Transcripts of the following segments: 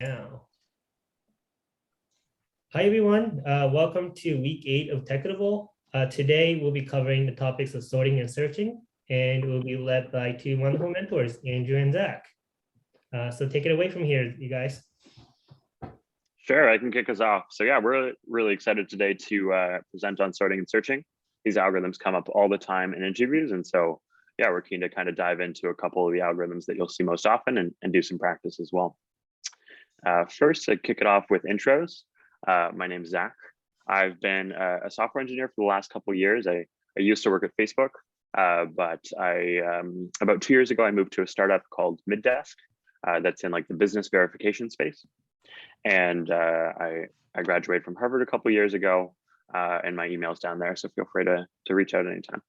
Now. Hi, everyone. Welcome to week 8 of Techquitable. Today, we'll be covering the topics of sorting and searching, and we'll be led by two wonderful mentors, Andrew and Zach. So take it away from here, you guys. Sure, I can kick us off. So yeah, we're really excited today to present on sorting and searching. These algorithms come up all the time in interviews. And so yeah, we're keen to kind of dive into a couple of the algorithms that you'll see most often and do some practice as well. First, to kick it off with intros. My name's Zach. I've been a software engineer for the last couple of years. I used to work at Facebook, but about 2 years ago, I moved to a startup called Middesk that's in like the business verification space. And I graduated from Harvard a couple of years ago, and my email's down there, so feel free to reach out anytime.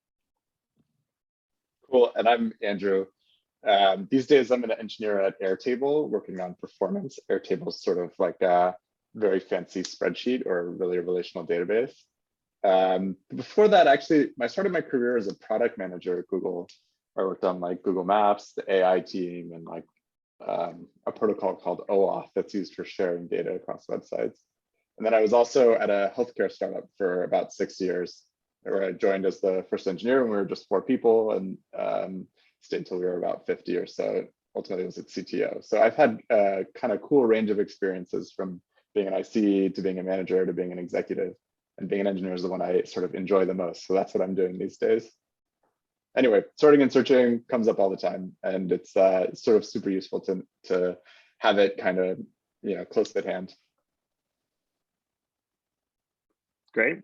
Cool, and I'm Andrew. These days, I'm an engineer at Airtable, working on performance. Airtable is sort of like a very fancy spreadsheet or really a relational database. Before that, actually, I started my career as a product manager at Google. I worked on like Google Maps, the AI team, and like a protocol called OAuth that's used for sharing data across websites. And then I was also at a healthcare startup for about 6 years, where I joined as the first engineer when we were just 4 people and stayed until we were about 50 or so. Ultimately, I was at CTO. So I've had a kind of cool range of experiences from being an IC to being a manager to being an executive. And being an engineer is the one I sort of enjoy the most. So that's what I'm doing these days. Anyway, sorting and searching comes up all the time, and it's sort of super useful to have it kind of close at hand. Great.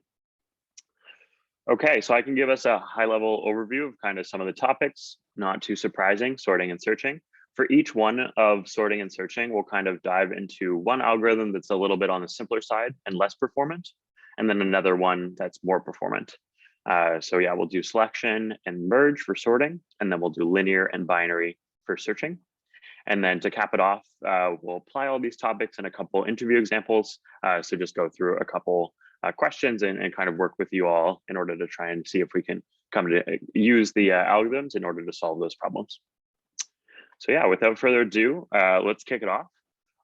Okay, so I can give us a high-level overview of kind of some of the topics, not too surprising, sorting and searching. For each one of sorting and searching, we'll kind of dive into one algorithm that's a little bit on the simpler side and less performant, and then another one that's more performant. So yeah, we'll do selection and merge for sorting, and then we'll do linear and binary for searching. And then to cap it off, we'll apply all these topics in a couple interview examples. So just go through a couple questions and kind of work with you all in order to try and see if we can come to use the algorithms in order to solve those problems. So yeah, without further ado, let's kick it off.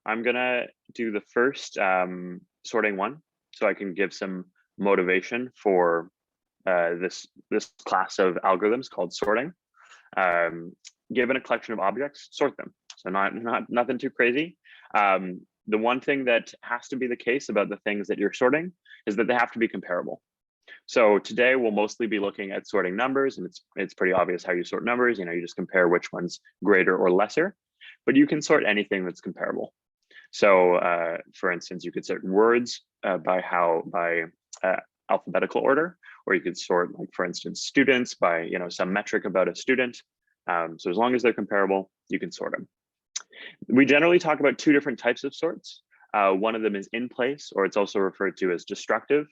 I'm gonna do the first sorting one, so I can give some motivation for this class of algorithms called sorting. Given a collection of objects, sort them. So nothing too crazy. The one thing that has to be the case about the things that you're sorting is that they have to be comparable. So today we'll mostly be looking at sorting numbers, and it's pretty obvious how you sort numbers. You just compare which one's greater or lesser, but you can sort anything that's comparable. So for instance, you could sort words by alphabetical order, or you could sort, like for instance, students by some metric about a student. So as long as they're comparable, you can sort them. We generally talk about 2 different types of sorts. One of them is in place, or it's also referred to as destructive.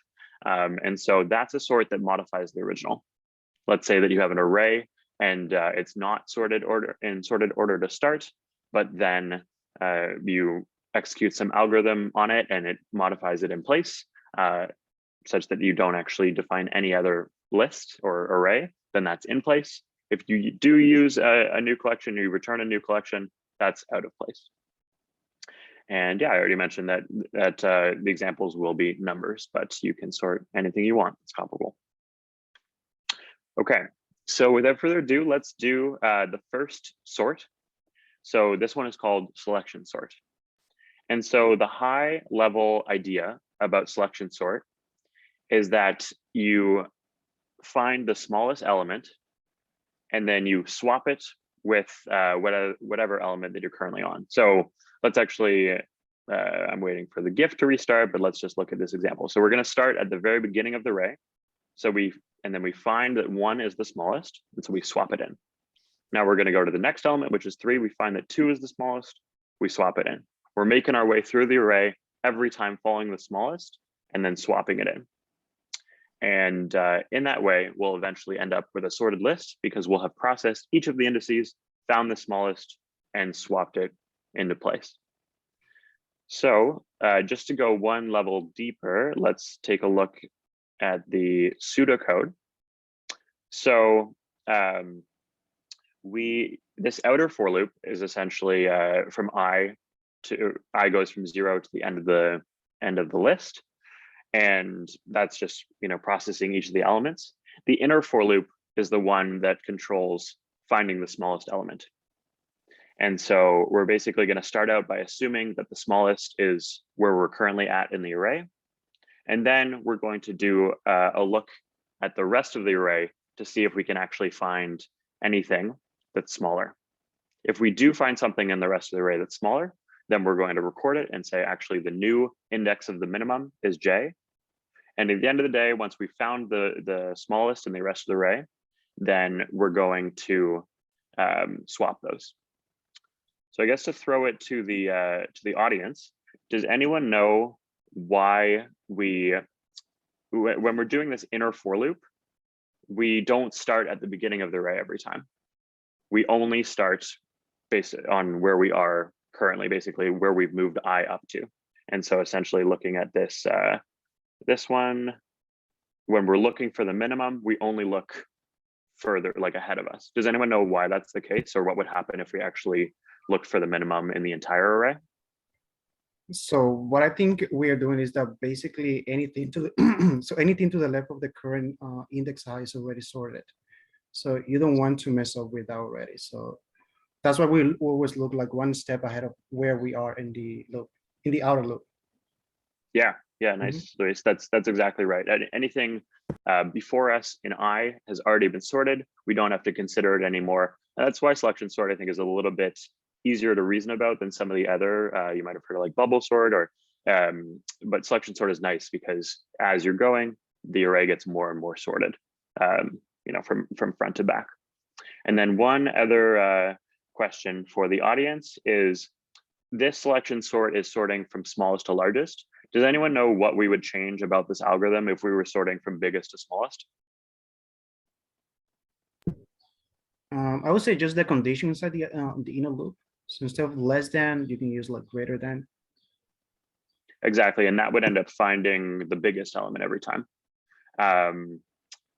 And so that's a sort that modifies the original. Let's say that you have an array and it's not sorted in sorted order to start, but then you execute some algorithm on it and it modifies it in place such that you don't actually define any other list or array, then that's in place. If you do use a new collection, you return a new collection, that's out of place. And yeah, I already mentioned that the examples will be numbers, but you can sort anything you want. It's comparable. Okay, so without further ado, let's do the first sort. So this one is called selection sort. And so the high level idea about selection sort is that you find the smallest element and then you swap it with whatever element that you're currently on. So let's actually, I'm waiting for the GIF to restart, but let's just look at this example. So we're going to start at the very beginning of the array. And then we find that 1 is the smallest, and so we swap it in. Now we're going to go to the next element, which is 3. We find that 2 is the smallest, we swap it in. We're making our way through the array every time following the smallest and then swapping it in. And in that way, we'll eventually end up with a sorted list because we'll have processed each of the indices, found the smallest, and swapped it into place. So just to go one level deeper, let's take a look at the pseudocode. So this outer for loop is essentially from I I goes from 0 to the end of the list. And that's just, processing each of the elements. The inner for loop is the one that controls finding the smallest element. And so we're basically going to start out by assuming that the smallest is where we're currently at in the array. And then we're going to do a look at the rest of the array to see if we can actually find anything that's smaller. If we do find something in the rest of the array that's smaller, then we're going to record it and say, actually, the new index of the minimum is j. And at the end of the day, once we found the smallest in the rest of the array, then we're going to swap those. So I guess to throw it to the audience, does anyone know why when we're doing this inner for loop, we don't start at the beginning of the array every time? We only start based on where we are currently, basically where we've moved I up to. And so essentially looking at this one, when we're looking for the minimum, we only look further, like ahead of us. Does anyone know why that's the case, or what would happen if we actually looked for the minimum in the entire array? So what I think we are doing is that basically anything to the so anything to the left of the current index I is already sorted. So you don't want to mess up with that already. So that's why we always look like one step ahead of where we are in the loop, in the outer loop. Yeah, nice, Luis. That's exactly right. Anything before us in I has already been sorted. We don't have to consider it anymore. And that's why selection sort, I think, is a little bit easier to reason about than some of the other, you might have heard of like bubble sort, or but selection sort is nice because as you're going, the array gets more and more sorted, from front to back. And then one other question for the audience is, this selection sort is sorting from smallest to largest. Does anyone know what we would change about this algorithm if we were sorting from biggest to smallest? I would say just the condition inside the inner loop. So instead of less than, you can use like greater than. Exactly, and that would end up finding the biggest element every time.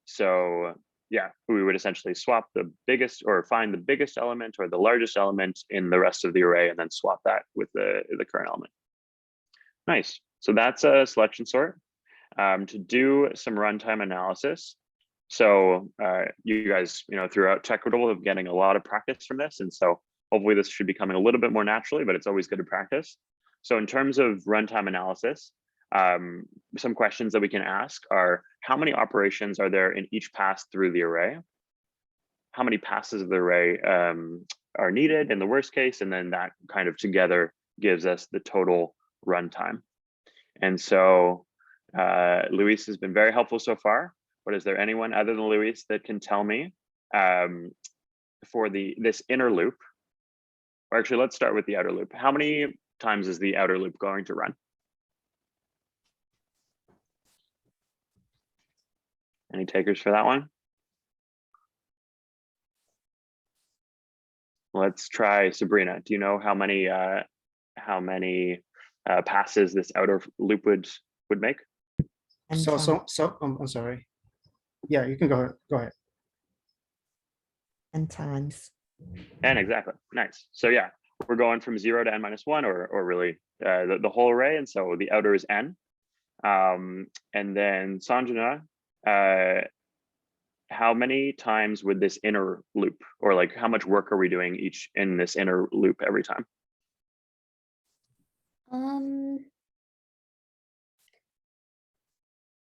So yeah, we would essentially swap the biggest, or find the biggest element or the largest element in the rest of the array, and then swap that with the current element. Nice. So that's a selection sort. To do some runtime analysis. So you guys, throughout Techquitable have getting a lot of practice from this, and so hopefully this should be coming a little bit more naturally, but it's always good to practice. So in terms of runtime analysis, some questions that we can ask are, how many operations are there in each pass through the array? How many passes of the array are needed in the worst case? And then that kind of together gives us the total runtime. And so Luis has been very helpful so far, but is there anyone other than Luis that can tell me for this inner loop, or actually let's start with the outer loop. How many times is the outer loop going to run? Any takers for that one? Let's try Sabrina. Do you know how many passes this outer loop would make? So I'm sorry. Yeah, you can go ahead. Go ahead. N times. N, exactly. Nice. So yeah, we're going from 0 to n-1, or really the whole array, and so the outer is n. And then Sanjana, how many times would this inner loop, or like how much work are we doing each in this inner loop every time?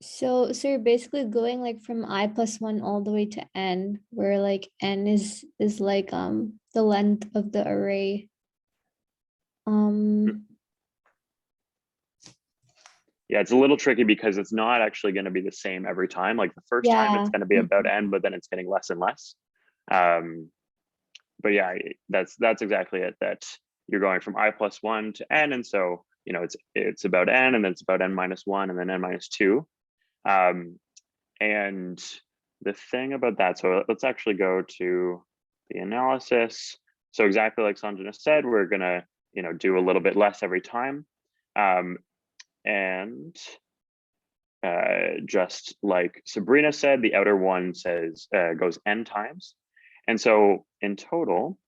So you're basically going like from I+1 all the way to n, where like n is like the length of the array. Yeah, it's a little tricky because it's not actually going to be the same every time. Like the first time it's going to be about n, but then it's getting less and less. But yeah, that's exactly it, that you're going from I+1 to n, and so it's about n, and then it's about n-1, and then n-2. And the thing about that, so let's actually go to the analysis. So exactly like Sanjana said, we're gonna do a little bit less every time. And just like Sabrina said, the outer one goes n times. And so in total,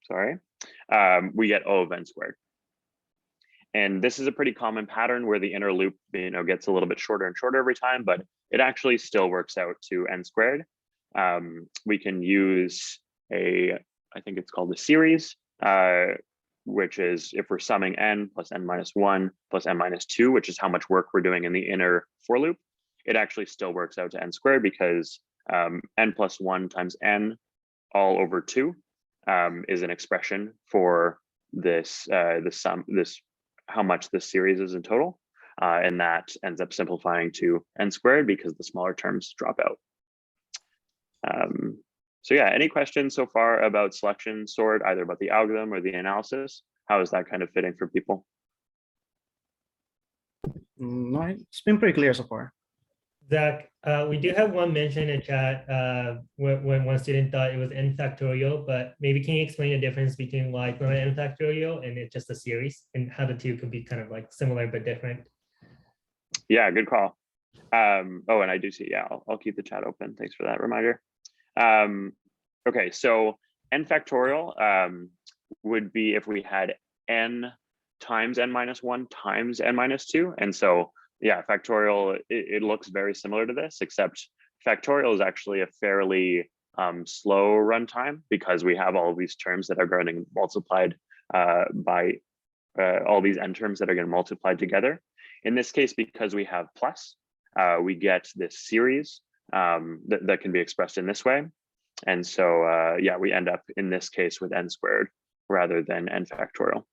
we get O of n squared. And this is a pretty common pattern where the inner loop, gets a little bit shorter and shorter every time, but it actually still works out to n squared. We can use I think it's called a series, which is if we're summing n plus n minus 1 plus n minus 2, which is how much work we're doing in the inner for loop, it actually still works out to n squared because n plus 1 times n all over 2 is an expression for this how much this series is in total, and that ends up simplifying to n squared because the smaller terms drop out. So yeah, any questions so far about selection sort, either about the algorithm or the analysis? How is that kind of fitting for people? No, it's been pretty clear so far. Zach, we do have one mention in chat when one student thought it was n factorial, but maybe can you explain the difference betwhy it's not n factorial and it's just a series, and how the two could be kind of like similar but different? Yeah, good call. Oh, and I do see, yeah, I'll keep the chat open. Thanks for that reminder. Okay, so n factorial would be if we had n times n minus 1 times n minus 2. And so, yeah, factorial, it looks very similar to this, except factorial is actually a fairly slow runtime because we have all of these terms that are getting multiplied by all these n terms that are getting multiplied together. In this case, because we have plus, we get this series that can be expressed in this way. And so, yeah, we end up in this case with n squared rather than n factorial.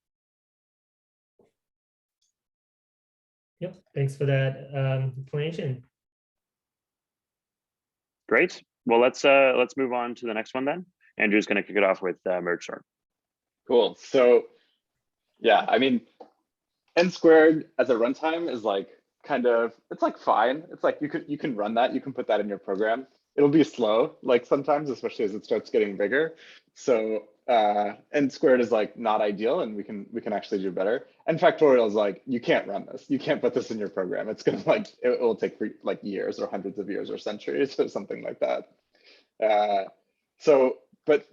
Yep, thanks for that explanation. Great. Well, let's move on to the next one then. Andrew's going to kick it off with merge sort. Cool. So yeah, I mean, n squared as a runtime is like it's like fine. It's like you can run that, you can put that in your program. It'll be slow, like sometimes, especially as it starts getting bigger. So n squared is like not ideal, and we can actually do better. N factorial is like, you can't run this. You can't put this in your program. It's gonna it will take like years or hundreds of years or centuries or something like that. But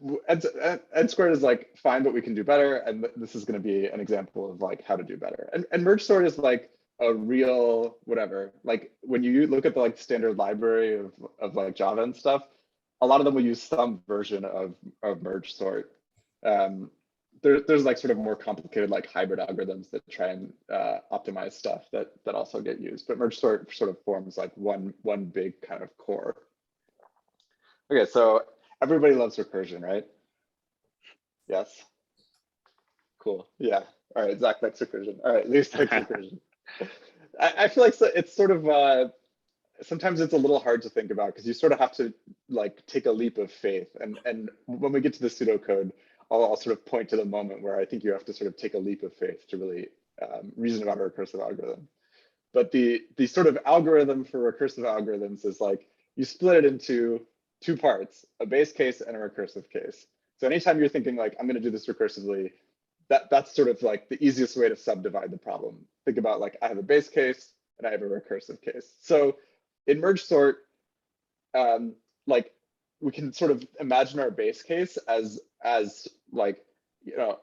n squared is like fine, but we can do better. And this is going to be an example of like how to do better. And merge sort is like a real whatever. Like when you look at the like standard library of like Java and stuff, a lot of them will use some version of merge sort. There's like sort of more complicated like hybrid algorithms that try and optimize stuff that also get used. But merge sort of forms like one big kind of core. Okay, so everybody loves recursion, right? Yes. Cool. Yeah. All right. Zach likes recursion. All right. Luis likes recursion. I feel like it's sort of sometimes it's a little hard to think about because you sort of have to like take a leap of faith. And when we get to the pseudocode, I'll sort of point to the moment where I think you have to sort of take a leap of faith to really reason about a recursive algorithm. But the sort of algorithm for recursive algorithms is like you split it into two parts, a base case and a recursive case. So anytime you're thinking like, I'm going to do this recursively, that's sort of like the easiest way to subdivide the problem. Think about like, I have a base case and I have a recursive case. So in merge sort, like we can sort of imagine our base case as like,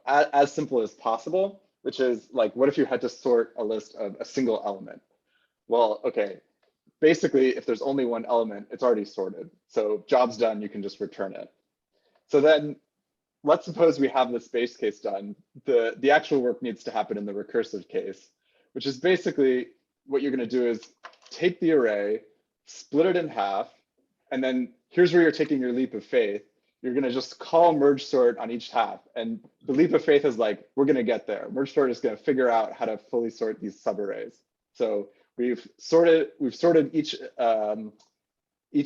as simple as possible, which is like, what if you had to sort a list of a single element? Well, okay, basically, if there's only one element, it's already sorted. So job's done, you can just return it. So then let's suppose we have this base case done. The actual work needs to happen in the recursive case, which is basically what you're going to do is take the array, split it in half, and then here's where you're taking your leap of faith. You're going to just call merge sort on each half. And the leap of faith is like, we're going to get there. Merge sort is going to figure out how to fully sort these subarrays. So we've sorted each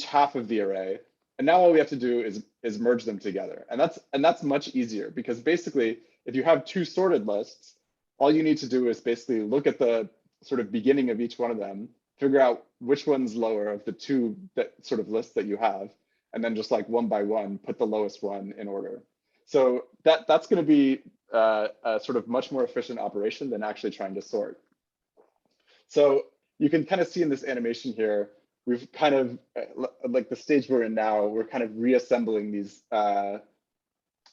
half of the array, and now all we have to do is merge them together, and that's much easier because basically, if you have two sorted lists, all you need to do is basically look at the sort of beginning of each one of them, figure out which one's lower of the two that sort of lists that you have, and then just like one by one put the lowest one in order. So that's going to be a sort of much more efficient operation than actually trying to sort. So you can kind of see in this animation here, we've kind of, like the stage we're in now, we're kind of reassembling these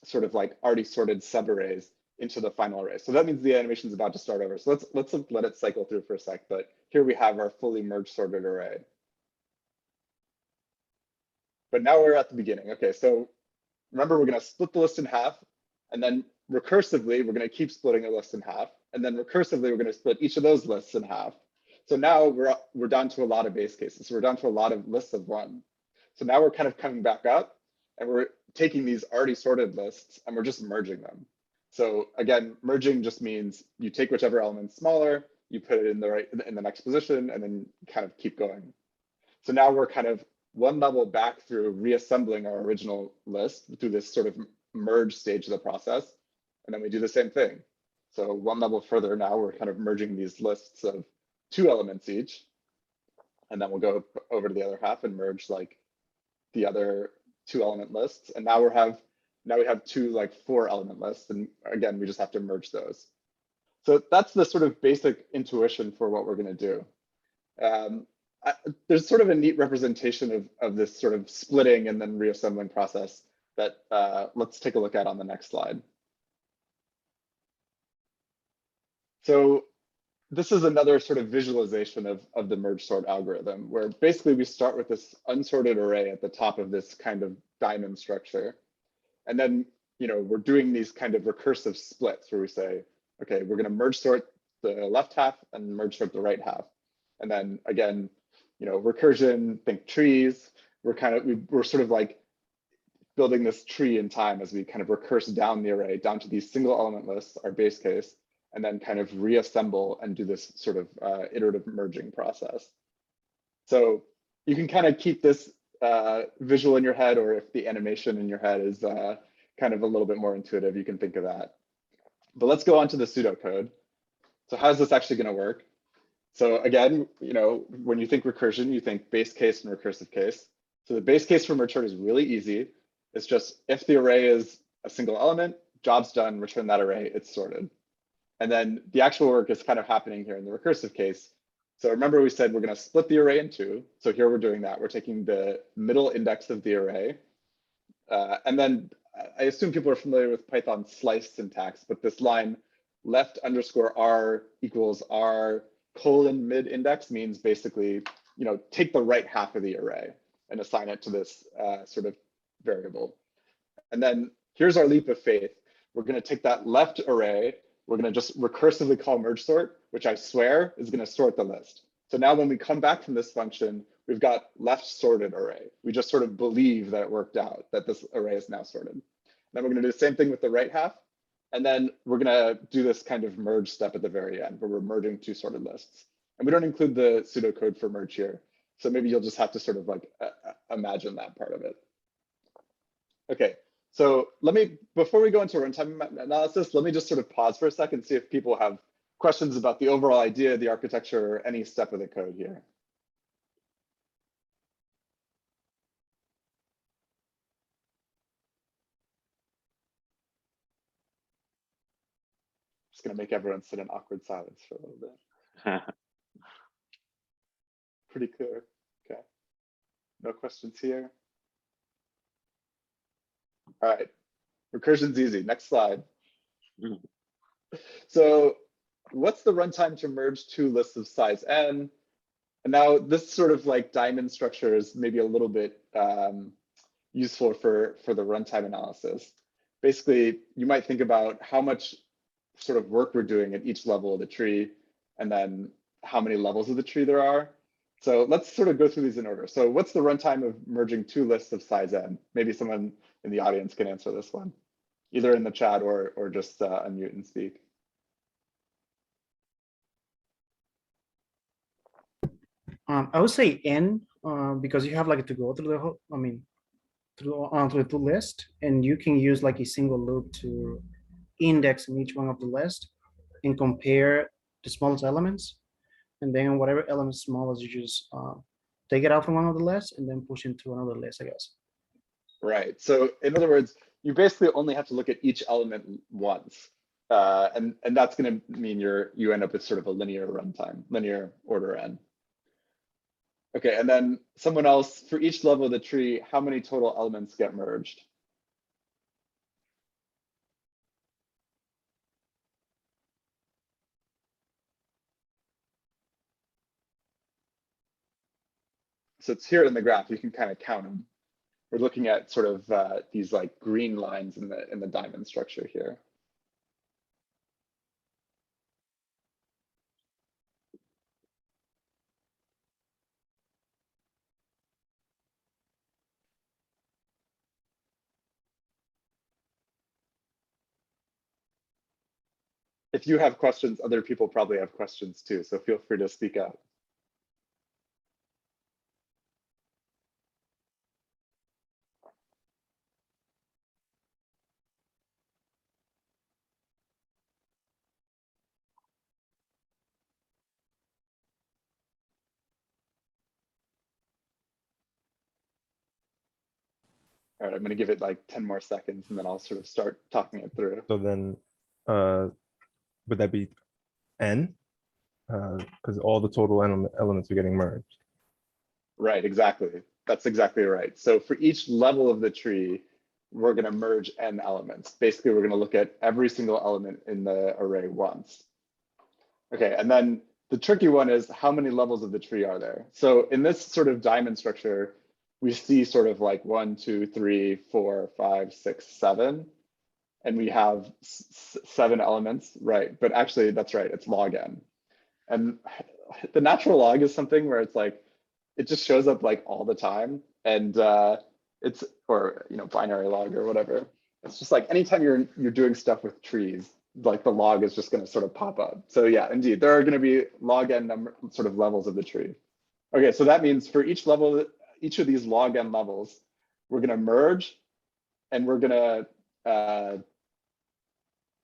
sort of like already sorted subarrays into the final array. So that means the animation is about to start over. So let's let it cycle through for a sec. But here we have our fully merged sorted array. But now we're at the beginning. Okay, so remember, we're going to split the list in half, and then recursively, we're going to keep splitting a list in half, and then recursively, we're going to split each of those lists in half. So now we're down to a lot of base cases. So we're down to a lot of lists of one. So now we're kind of coming back up, and we're taking these already sorted lists, and we're just merging them. So again, merging just means you take whichever element's smaller, you put it in the next position, and then kind of keep going. So now we're kind of one level back through reassembling our original list through this sort of merge stage of the process. And then we do the same thing. So one level further now, we're kind of merging these lists of 2 elements each. And then we'll go over to the other half and merge like the other 2 element lists. And now we have 2 like 4 element lists. And again, we just have to merge those. So that's the sort of basic intuition for what we're going to do. There's sort of a neat representation of this sort of splitting and then reassembling process that let's take a look at on the next slide. So this is another sort of visualization of the merge sort algorithm, where basically we start with this unsorted array at the top of this kind of diamond structure. And then, we're doing these kind of recursive splits where we say, okay, we're going to merge sort the left half and merge sort the right half. And then again, recursion, think trees. We're sort of like building this tree in time as we kind of recurse down the array, down to these single element lists, our base case, and then kind of reassemble and do this sort of iterative merging process. So you can kind of keep this visual in your head, or if the animation in your head is kind of a little bit more intuitive, you can think of that. But let's go on to the pseudocode. So how's this actually going to work? So again, when you think recursion, you think base case and recursive case. So the base case for merge sort is really easy. It's just if the array is a single element, job's done, return that array, it's sorted. And then the actual work is kind of happening here in the recursive case. So remember we said we're going to split the array in 2. So here we're doing that. We're taking the middle index of the array. And then I assume people are familiar with Python slice syntax, but this line left underscore r equals r colon mid index means basically, take the right half of the array and assign it to this sort of variable. And then here's our leap of faith. We're going to take that left array. We're going to just recursively call merge sort, which I swear is going to sort the list. So now when we come back from this function, we've got left sorted array. We just sort of believe that it worked out, that this array is now sorted. Then we're going to do the same thing with the right half. And then we're going to do this kind of merge step at the very end where we're merging 2 sorted lists. And we don't include the pseudocode for merge here. So maybe you'll just have to sort of like imagine that part of it. Okay, so before we go into runtime analysis, let me just sort of pause for a second, see if people have questions about the overall idea, the architecture, or any step of the code here. Just gonna make everyone sit in awkward silence for a little bit. Pretty clear, okay. No questions here. All right, recursion's easy, next slide. So what's the runtime to merge 2 lists of size n? And now this sort of like diamond structure is maybe a little bit useful for the runtime analysis. Basically, you might think about how much sort of work we're doing at each level of the tree, and then how many levels of the tree there are. So let's sort of go through these in order. So what's the runtime of merging 2 lists of size n? Maybe someone in the audience can answer this one, either in the chat or just unmute and speak. I would say n because you have like to go through the whole, through the 2 list, and you can use like a single loop to index in each one of the list and compare the smallest elements, and then whatever element is smallest, you just take it out from one of the lists and then push into another list, I guess. Right. So in other words, you basically only have to look at each element once, and that's going to mean you end up with sort of a linear runtime, linear order n. Okay, and then someone else, for each level of the tree, how many total elements get merged? So it's here in the graph, you can kind of count them. We're looking at sort of these like green lines in the diamond structure here. If you have questions, other people probably have questions too, so feel free to speak up. All right, I'm going to give it like 10 more seconds and then I'll sort of start talking it through. So then, would that be n? Because all the total elements are getting merged. Right, exactly. That's exactly right. So for each level of the tree, we're going to merge n elements. Basically, we're going to look at every single element in the array once. Okay, and then the tricky one is how many levels of the tree are there? So in this sort of diamond structure, we see sort of like 1, 2, 3, 4, 5, 6, 7. And we have 7 elements, right? But actually, that's right, it's log n. And the natural log is something where it's like, it just shows up like all the time. And it's, or, you know, binary log or whatever. It's just like anytime you're doing stuff with trees, like the log is just going to sort of pop up. So yeah, indeed, there are going to be log n number sort of levels of the tree. Okay, so that means for each level, each of these log n levels, we're going to merge and we're going to,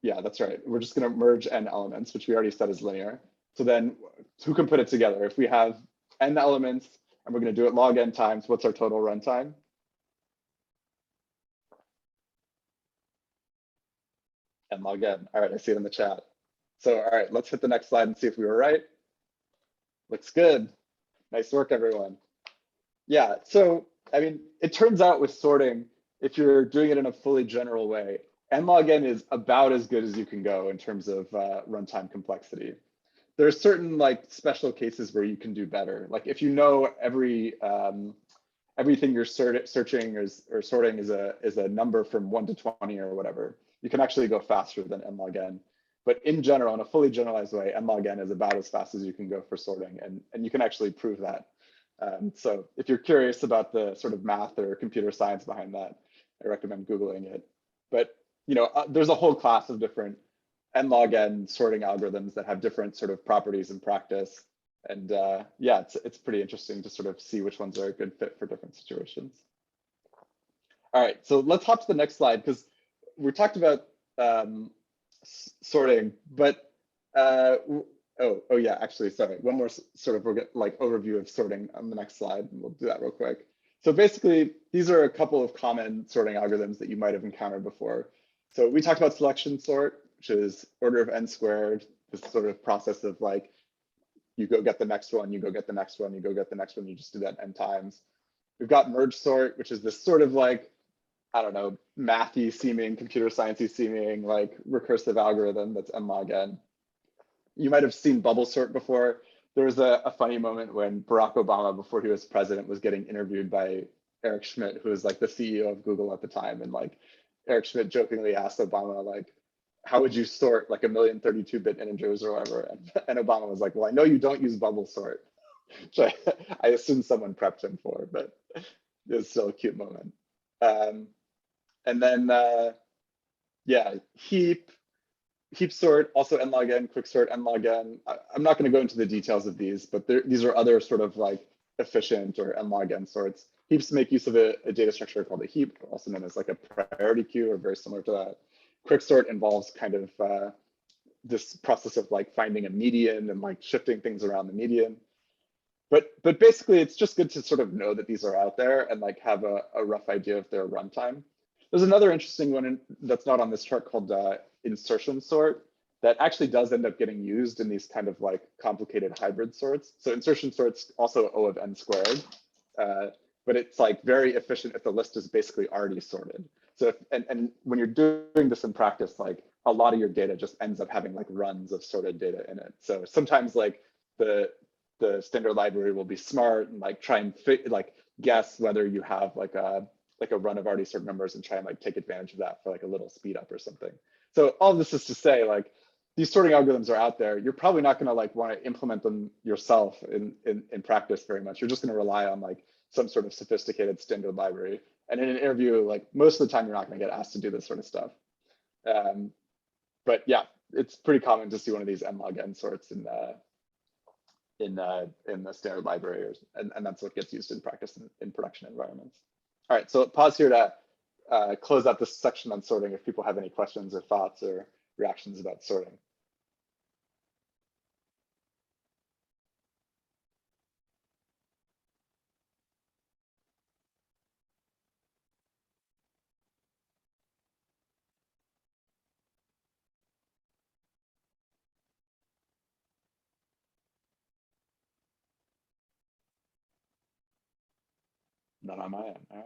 yeah, that's right. We're just going to merge n elements, which we already said is linear. So then who can put it together? If we have n elements and we're going to do it log n times, what's our total runtime? N log n. All right, I see it in the chat. So, all right, let's hit the next slide and see if we were right. Looks good. Nice work, everyone. Yeah, so, I mean, it turns out with sorting, if you're doing it in a fully general way, n log n is about as good as you can go in terms of runtime complexity. There are certain like special cases where you can do better. Like if you know everything you're searching or sorting is a number from 1 to 20 or whatever, you can actually go faster than n log n. But in general, in a fully generalized way, n log n is about as fast as you can go for sorting, and you can actually prove that. So if you're curious about the sort of math or computer science behind that, I recommend Googling it. But you know, there's a whole class of different n log n sorting algorithms that have different sort of properties in practice. And yeah, it's pretty interesting to sort of see which ones are a good fit for different situations. All right, so let's hop to the next slide because we talked about sorting, but oh yeah, actually, sorry, one more sort of like overview of sorting on the next slide, and we'll do that real quick. So basically, these are a couple of common sorting algorithms that you might have encountered before. So we talked about selection sort, which is order of n squared, this sort of process of like, you go get the next one, you go get the next one, you go get the next one, you just do that n times. We've got merge sort, which is this sort of like, I don't know, mathy seeming, computer sciencey seeming, like recursive algorithm that's n log n. You might have seen bubble sort before. There was a funny moment when Barack Obama, before he was president, was getting interviewed by Eric Schmidt, who was like the CEO of Google at the time. And like Eric Schmidt jokingly asked Obama, like, how would you sort like 1,032-bit integers or whatever? And Obama was like, well, I know you don't use bubble sort, which I assume someone prepped him for, but it was still a cute moment. And then, yeah, heap sort, also n log n, quick sort, n log n. I'm not going to go into the details of these, but these are other sort of like efficient or n log n sorts. Heaps make use of a data structure called a heap, also known as like a priority queue or very similar to that. Quick sort involves kind of this process of like finding a median and like shifting things around the median. But basically, it's just good to sort of know that these are out there and like have a rough idea of their runtime. There's another interesting one that's not on this chart called insertion sort that actually does end up getting used in these kind of like complicated hybrid sorts. So insertion sort's also O of n squared, but it's like very efficient if the list is basically already sorted. So and when you're doing this in practice, like a lot of your data just ends up having like runs of sorted data in it. So sometimes like the the standard library will be smart and like try and guess whether you have like a run of already sorted numbers and try and like take advantage of that for like a little speed up or something. So all this is to say, like, these sorting algorithms are out there. You're probably not going to like want to implement them yourself in practice very much. You're just going to rely on like some sort of sophisticated standard library. And in an interview, like most of the time, you're not going to get asked to do this sort of stuff. But yeah, it's pretty common to see one of these n log n sorts in the standard library, and that's what gets used in practice in production environments. All right, so pause here to close out this section on sorting if people have any questions or thoughts or reactions about sorting. None on my end. All right.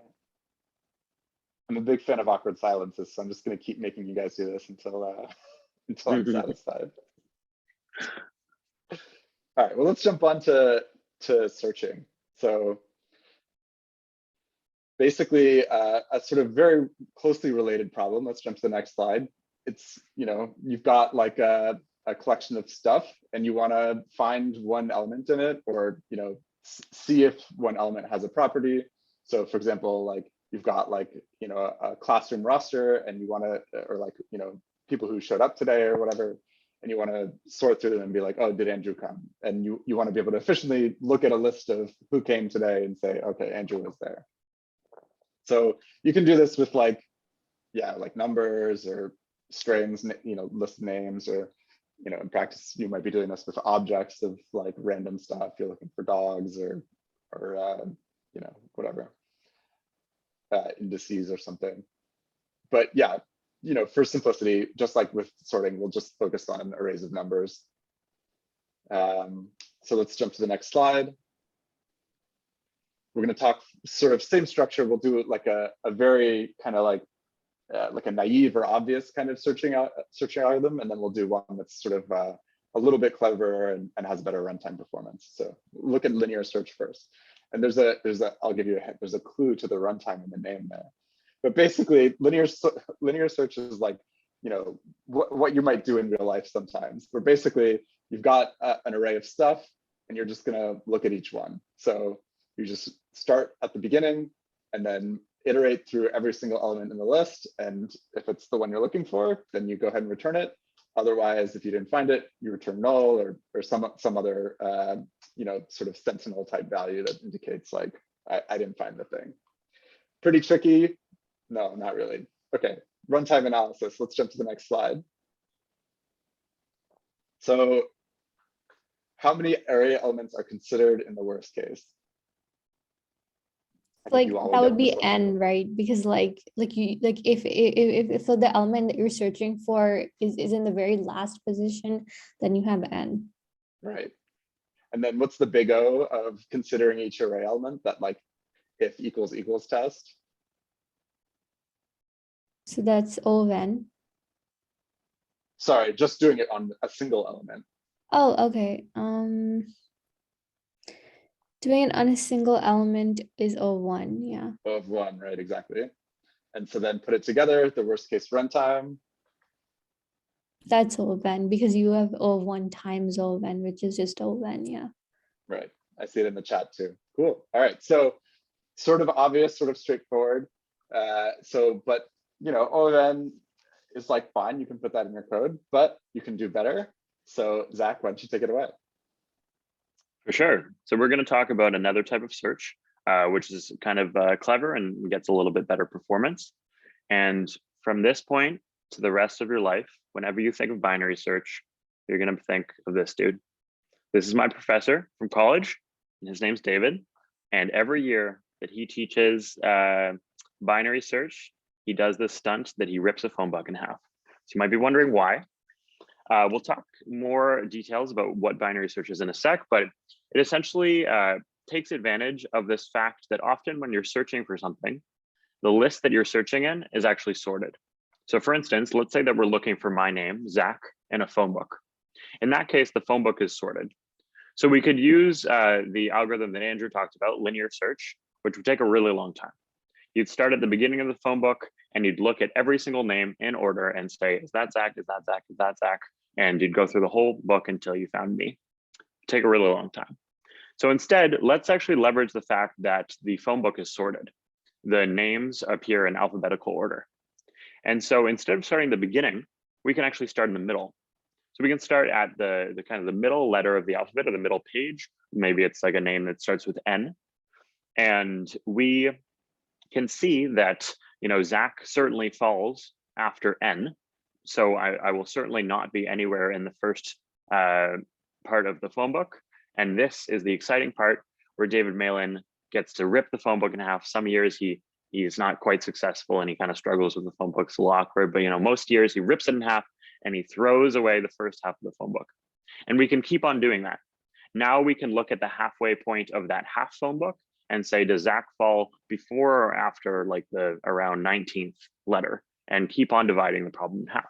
I'm a big fan of awkward silences, so I'm just going to keep making you guys do this until until I'm satisfied. All right. Well, let's jump on to searching. So basically, a sort of very closely related problem. Let's jump to the next slide. It's, you've got like a collection of stuff, and you want to find one element in it, or see if one element has a property. So for example, like you've got like, a classroom roster, and you want to, or like, people who showed up today or whatever, and you want to sort through them and be like, oh, did Andrew come? And you want to be able to efficiently look at a list of who came today and say, okay, Andrew was there. So you can do this with like, yeah, like numbers or strings, list names, or, in practice, you might be doing this with objects of like random stuff. You're looking for dogs or whatever, indices or something. But yeah, for simplicity, just like with sorting, we'll just focus on arrays of numbers. So let's jump to the next slide. We're going to talk sort of same structure. We'll do like a very kind of like a naive or obvious kind of searching algorithm, and then we'll do one that's sort of a little bit cleverer and has better runtime performance. So look at linear search first. And I'll give you a hint. There's a clue to the runtime in the name there. But basically, linear search is like, what you might do in real life sometimes, where basically you've got an array of stuff, and you're just going to look at each one. So you just start at the beginning, and then iterate through every single element in the list. And if it's the one you're looking for, then you go ahead and return it. Otherwise, if you didn't find it, you return null or some other sort of sentinel type value that indicates like, I didn't find the thing. Pretty tricky. No, not really. Okay, runtime analysis. Let's jump to the next slide. So how many array elements are considered in the worst case? Like that would be n, right? Because if so the element that you're searching for is in the very last position, then you have n. Right. And then what's the big O of considering each array element? That like if equals test. So that's O of n. Sorry, just doing it on a single element. Oh, okay. Doing it on a single element is O1, yeah. O of 1, right, exactly. And so then put it together, the worst case runtime. That's O of n, because you have O of 1 times O of n, which is just O of n, yeah. Right, I see it in the chat too. Cool, all right, so sort of obvious, sort of straightforward. But O of n is like fine, you can put that in your code, but you can do better. So Zach, why don't you take it away? For sure. So we're going to talk about another type of search, which is kind of clever and gets a little bit better performance. And from this point to the rest of your life, whenever you think of binary search, you're going to think of this dude. This is my professor from college, and his name's David. And every year that he teaches binary search, he does this stunt that he rips a phone book in half. So you might be wondering why. We'll talk more details about what binary search is in a sec, but it essentially takes advantage of this fact that often when you're searching for something, the list that you're searching in is actually sorted. So for instance, let's say that we're looking for my name, Zach, in a phone book. In that case, the phone book is sorted. So we could use the algorithm that Andrew talked about, linear search, which would take a really long time. You'd start at the beginning of the phone book and you'd look at every single name in order and say, is that Zach, is that Zach, is that Zach? And you'd go through the whole book until you found me. It'd take a really long time. So instead, let's actually leverage the fact that the phone book is sorted. The names appear in alphabetical order. And so instead of starting at the beginning, we can actually start in the middle. So we can start at the kind of the middle letter of the alphabet or the middle page. Maybe it's like a name that starts with N. And we can see that, Zach certainly falls after N. So I will certainly not be anywhere in the first part of the phone book. And this is the exciting part where David Malin gets to rip the phone book in half. Some years he's not quite successful and he kind of struggles with the phone book. It's a little awkward, but most years he rips it in half and he throws away the first half of the phone book. And we can keep on doing that. Now we can look at the halfway point of that half phone book and say, does Zach fall before or after like the around 19th letter, and keep on dividing the problem in half.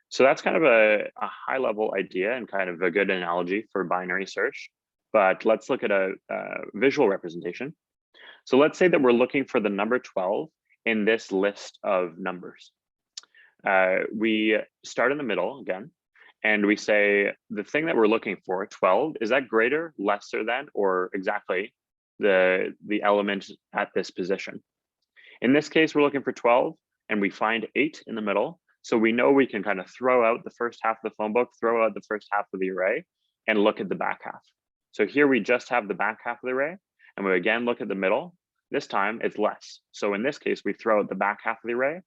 So that's kind of a high level idea and kind of a good analogy for binary search. But let's look at a visual representation. So let's say that we're looking for the number 12 in this list of numbers. We start in the middle again, and we say the thing that we're looking for, 12, is that greater, lesser than, or exactly the element at this position? In this case, we're looking for 12, and we find 8 in the middle. So we know we can kind of throw out the first half of the phone book, throw out the first half of the array, and look at the back half. So here we just have the back half of the array, and we again look at the middle. This time it's less. So in this case, we throw out the back half of the array,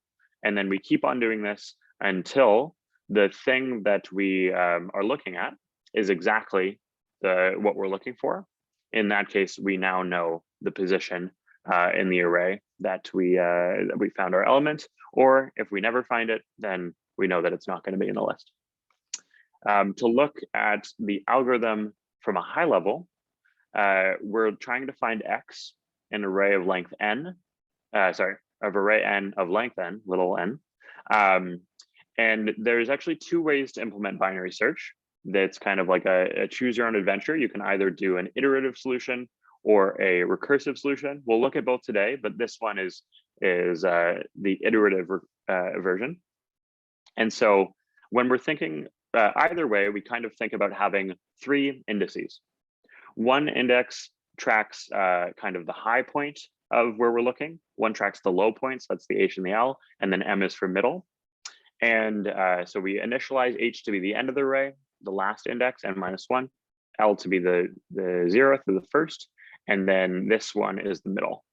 and then we keep on doing this until the thing that we are looking at is exactly what we're looking for. In that case, we now know the position in the array that we found our element, or if we never find it, then we know that it's not going to be in the list. To look at the algorithm from a high level, we're trying to find X in an array of length N, of array N of length N, little n. And there's actually two ways to implement binary search. That's kind of like a choose your own adventure. You can either do an iterative solution or a recursive solution. We'll look at both today, but this one is the iterative version. And so when we're thinking either way, we kind of think about having 3 indices. One index tracks kind of the high point of where we're looking. One tracks the low points, that's the H and the L, and then M is for middle. And so we initialize H to be the end of the array, the last index, n-1, L to be the 0th or the first, and then this one is the middle.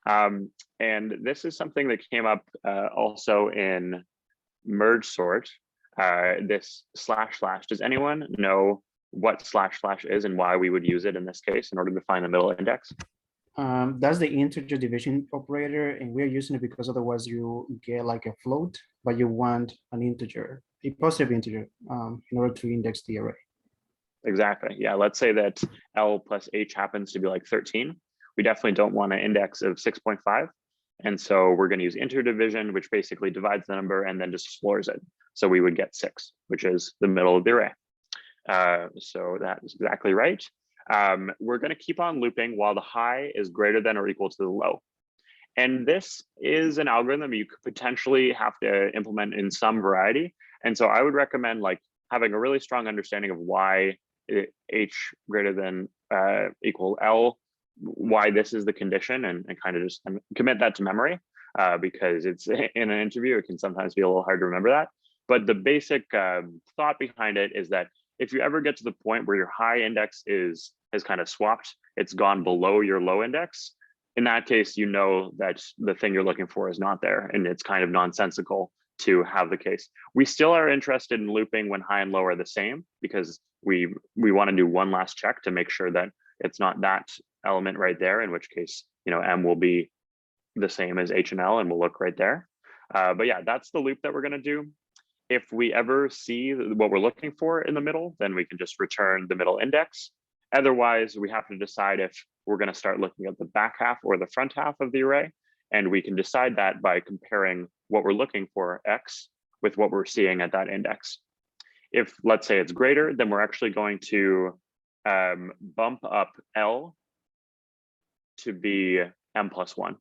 And this is something that came up also in merge sort, this // Does anyone know what / is and why we would use it in this case in order to find the middle index? That's the integer division operator, and we're using it because otherwise you get like a float, but you want an integer, a positive integer, in order to index the array. Exactly. Yeah. Let's say that L plus H happens to be like 13. We definitely don't want an index of 6.5. And so we're going to use integer division, which basically divides the number and then just floors it. So we would get 6, which is the middle of the array. So that is exactly right. We're going to keep on looping while the high is greater than or equal to the low. And this is an algorithm you could potentially have to implement in some variety. And so I would recommend like having a really strong understanding of why H greater than equal L, why this is the condition, and kind of just commit that to memory because it's in an interview, it can sometimes be a little hard to remember that. But the basic thought behind it is that if you ever get to the point where your high index has kind of swapped, it's gone below your low index, in that case, you know that the thing you're looking for is not there, and it's kind of nonsensical to have the case. We still are interested in looping when high and low are the same because we want to do one last check to make sure that it's not that element right there, in which case, M will be the same as H and L and we'll look right there. But yeah, that's the loop that we're going to do. If we ever see what we're looking for in the middle, then we can just return the middle index. Otherwise, we have to decide if we're going to start looking at the back half or the front half of the array. And we can decide that by comparing what we're looking for, X, with what we're seeing at that index. If, let's say, it's greater, then we're actually going to bump up L to be m plus 1.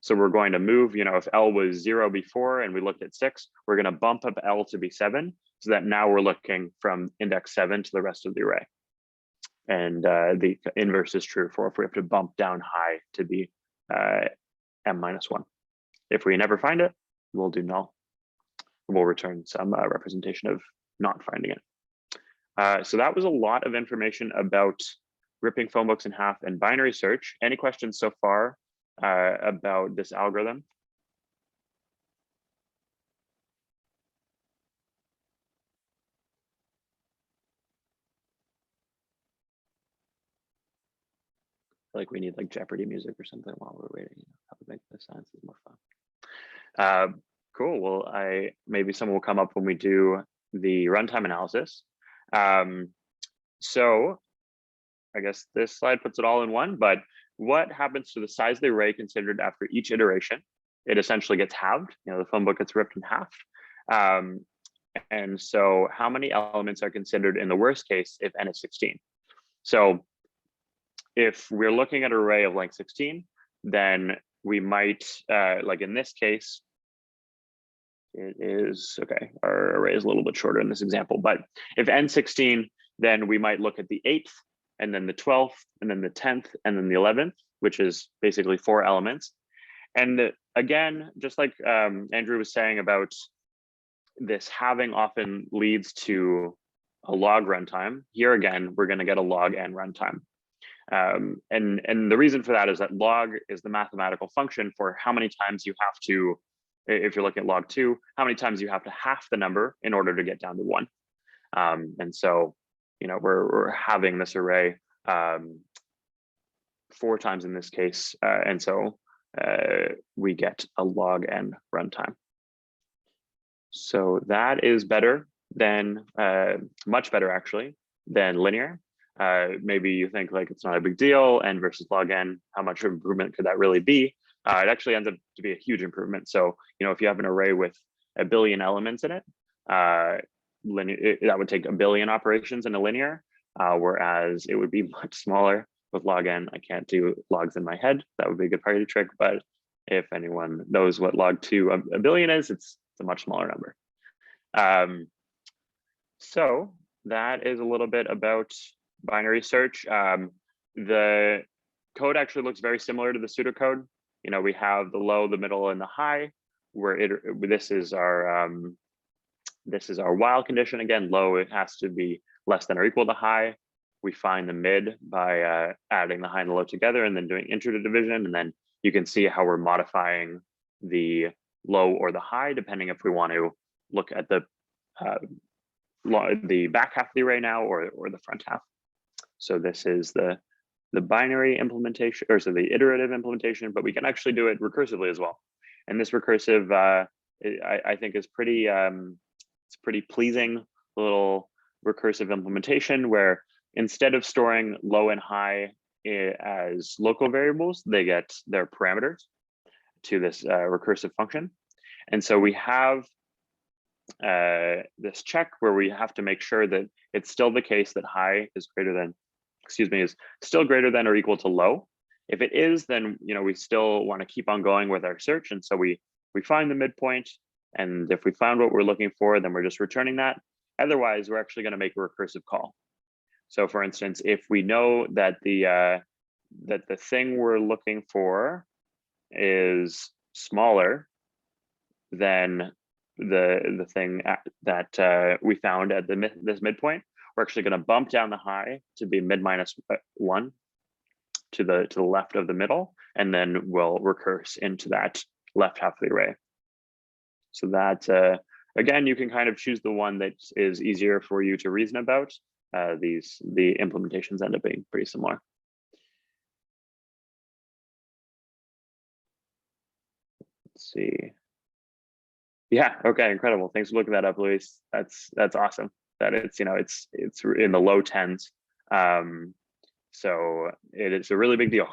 So we're going to move, if L was 0 before and we looked at 6, we're going to bump up L to be 7, so that now we're looking from index 7 to the rest of the array. And the inverse is true for if we have to bump down high to be m minus 1. If we never find it, we'll do null. We'll return some representation of not finding it. So that was a lot of information about ripping phone books in half and binary search. Any questions so far about this algorithm? Like we need like Jeopardy music or something while we're waiting. That would make the sciences more fun. Cool. Well, maybe someone will come up when we do the runtime analysis. So I guess this slide puts it all in one, but what happens to the size of the array considered after each iteration? It essentially gets halved. The phone book gets ripped in half. And so how many elements are considered in the worst case if n is 16? So if we're looking at an array of length 16, then we might, like in this case, it is, okay, our array is a little bit shorter in this example, but if n 16, then we might look at the 8th, and then the 12th, and then the 10th, and then the 11th, which is basically 4 elements. And again, just like Andrew was saying about this halving often leads to a log runtime, here again, we're going to get a log n runtime. And the reason for that is that log is the mathematical function for how many times you have to, if you're looking at log 2, how many times you have to half the number in order to get down to 1. And so, we're having this array 4 times in this case. And so we get a log n runtime. So that is better than, much better actually, than linear. Maybe you think like it's not a big deal, n versus log n, how much improvement could that really be? It actually ends up to be a huge improvement. So, if you have an array with 1 billion elements in it, that would take 1 billion operations in a linear, whereas it would be much smaller with log n. I can't do logs in my head. That would be a good party trick, but if anyone knows what log 2 of 1 billion is, it's a much smaller number. So that is a little bit about binary search. The code actually looks very similar to the pseudocode. We have the low, the middle, and the high, where this is our while condition. Again, low, it has to be less than or equal to high. We find the mid by adding the high and the low together and then doing integer division. And then you can see how we're modifying the low or the high, depending if we want to look at the back half of the array now or the front half. So this is the binary implementation, or so the iterative implementation, but we can actually do it recursively as well. And this recursive, I think, is pretty, it's pretty pleasing little recursive implementation where instead of storing low and high as local variables, they get their parameters to this recursive function. And so we have this check where we have to make sure that it's still the case that high is greater than, is still greater than or equal to low. If it is, then we still want to keep on going with our search. And so we find the midpoint. And if we found what we're looking for, then we're just returning that. Otherwise, we're actually going to make a recursive call. So for instance, if we know that the thing we're looking for is smaller than the thing that we found at this midpoint, we're actually going to bump down the high to be mid minus 1 to the left of the middle, and then we'll recurse into that left half of the array. So that again, you can kind of choose the one that is easier for you to reason about. The implementations end up being pretty similar. Let's see. Yeah, okay, incredible. Thanks for looking that up, Luis. That's awesome. That it's it's in the low 10s. So it is a really big deal.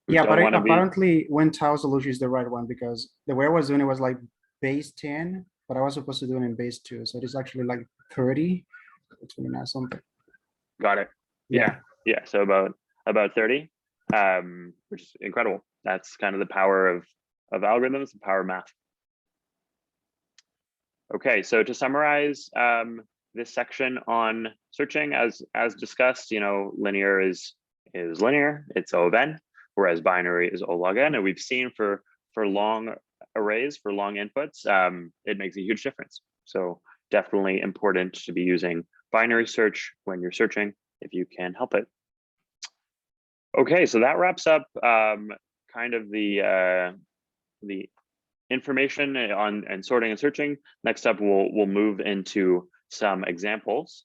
Yeah, but apparently when Tao solution is the right one, because the way I was doing it was like base 10, but I was supposed to do it in base 2. So it is actually like 30. It's really nice something. Got it. Yeah. So about 30, which is incredible. That's kind of the power of algorithms, the power of math. Okay, so to summarize this section on searching, as discussed, linear is linear, it's O of n, whereas binary is O log n. And we've seen for long arrays, for long inputs, it makes a huge difference. So definitely important to be using binary search when you're searching, if you can help it. Okay, so that wraps up kind of the information on sorting and searching. Next up, we'll move into some examples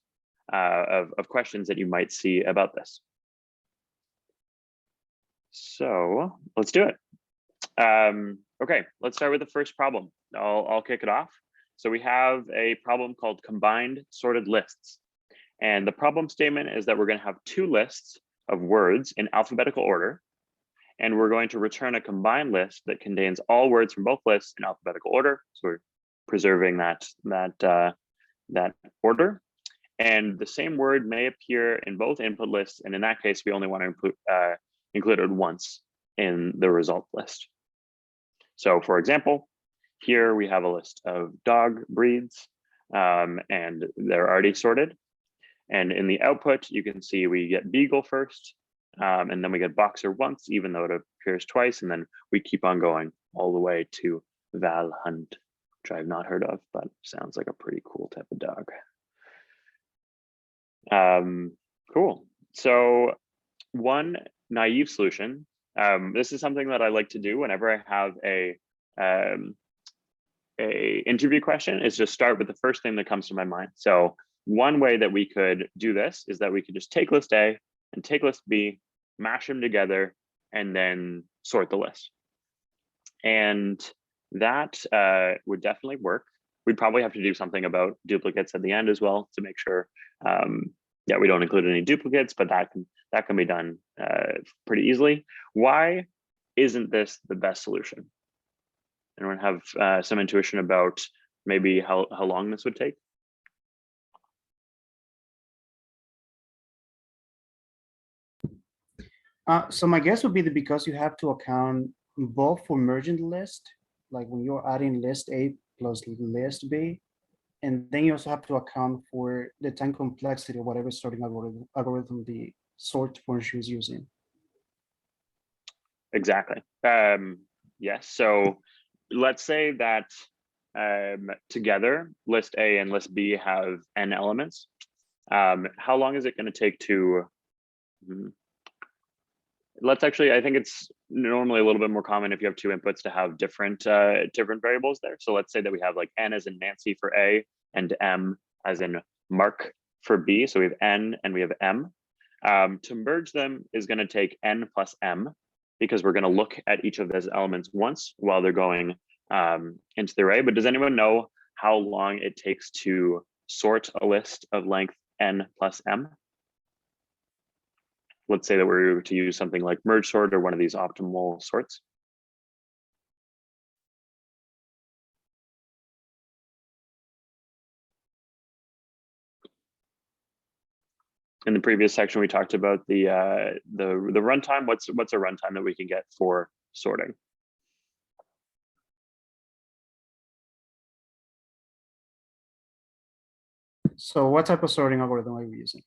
of questions that you might see about this. So let's do it. Okay, let's start with the first problem. I'll kick it off. So we have a problem called combined sorted lists. And the problem statement is that we're going to have two lists of words in alphabetical order. And we're going to return a combined list that contains all words from both lists in alphabetical order. So we're preserving that order. And the same word may appear in both input lists. And in that case, we only want to include it once in the result list. So for example, here we have a list of dog breeds, and they're already sorted. And in the output, you can see we get beagle first, and then we get boxer once, even though it appears twice. And then we keep on going all the way to Val Hunt, which I've not heard of, but sounds like a pretty cool type of dog. Cool. So one naive solution, this is something that I like to do whenever I have a interview question, is just start with the first thing that comes to my mind. So one way that we could do this is that we could just take list A and take list B, mash them together, and then sort the list. And that would definitely work. We'd probably have to do something about duplicates at the end as well to make sure we don't include any duplicates, but that can be done pretty easily. Why isn't this the best solution? Anyone have some intuition about maybe how long this would take? So my guess would be that because you have to account both for merging the list, like when you're adding list A plus list B, and then you also have to account for the time complexity of whatever sorting algorithm the sort function is using. Exactly. Yes. So let's say that together, list A and list B have n elements. How long is it going to take to? Let's actually, I think it's normally a little bit more common if you have two inputs to have different variables there. So let's say that we have like n as in Nancy for A and m as in Mark for B. So we have n and we have m. To merge them is going to take n plus m, because we're going to look at each of those elements once while they're going into the array. But does anyone know how long it takes to sort a list of length n plus m? Let's say that we're to use something like merge sort or one of these optimal sorts. In the previous section, we talked about the runtime. What's a runtime that we can get for sorting? So what type of sorting algorithm are you using?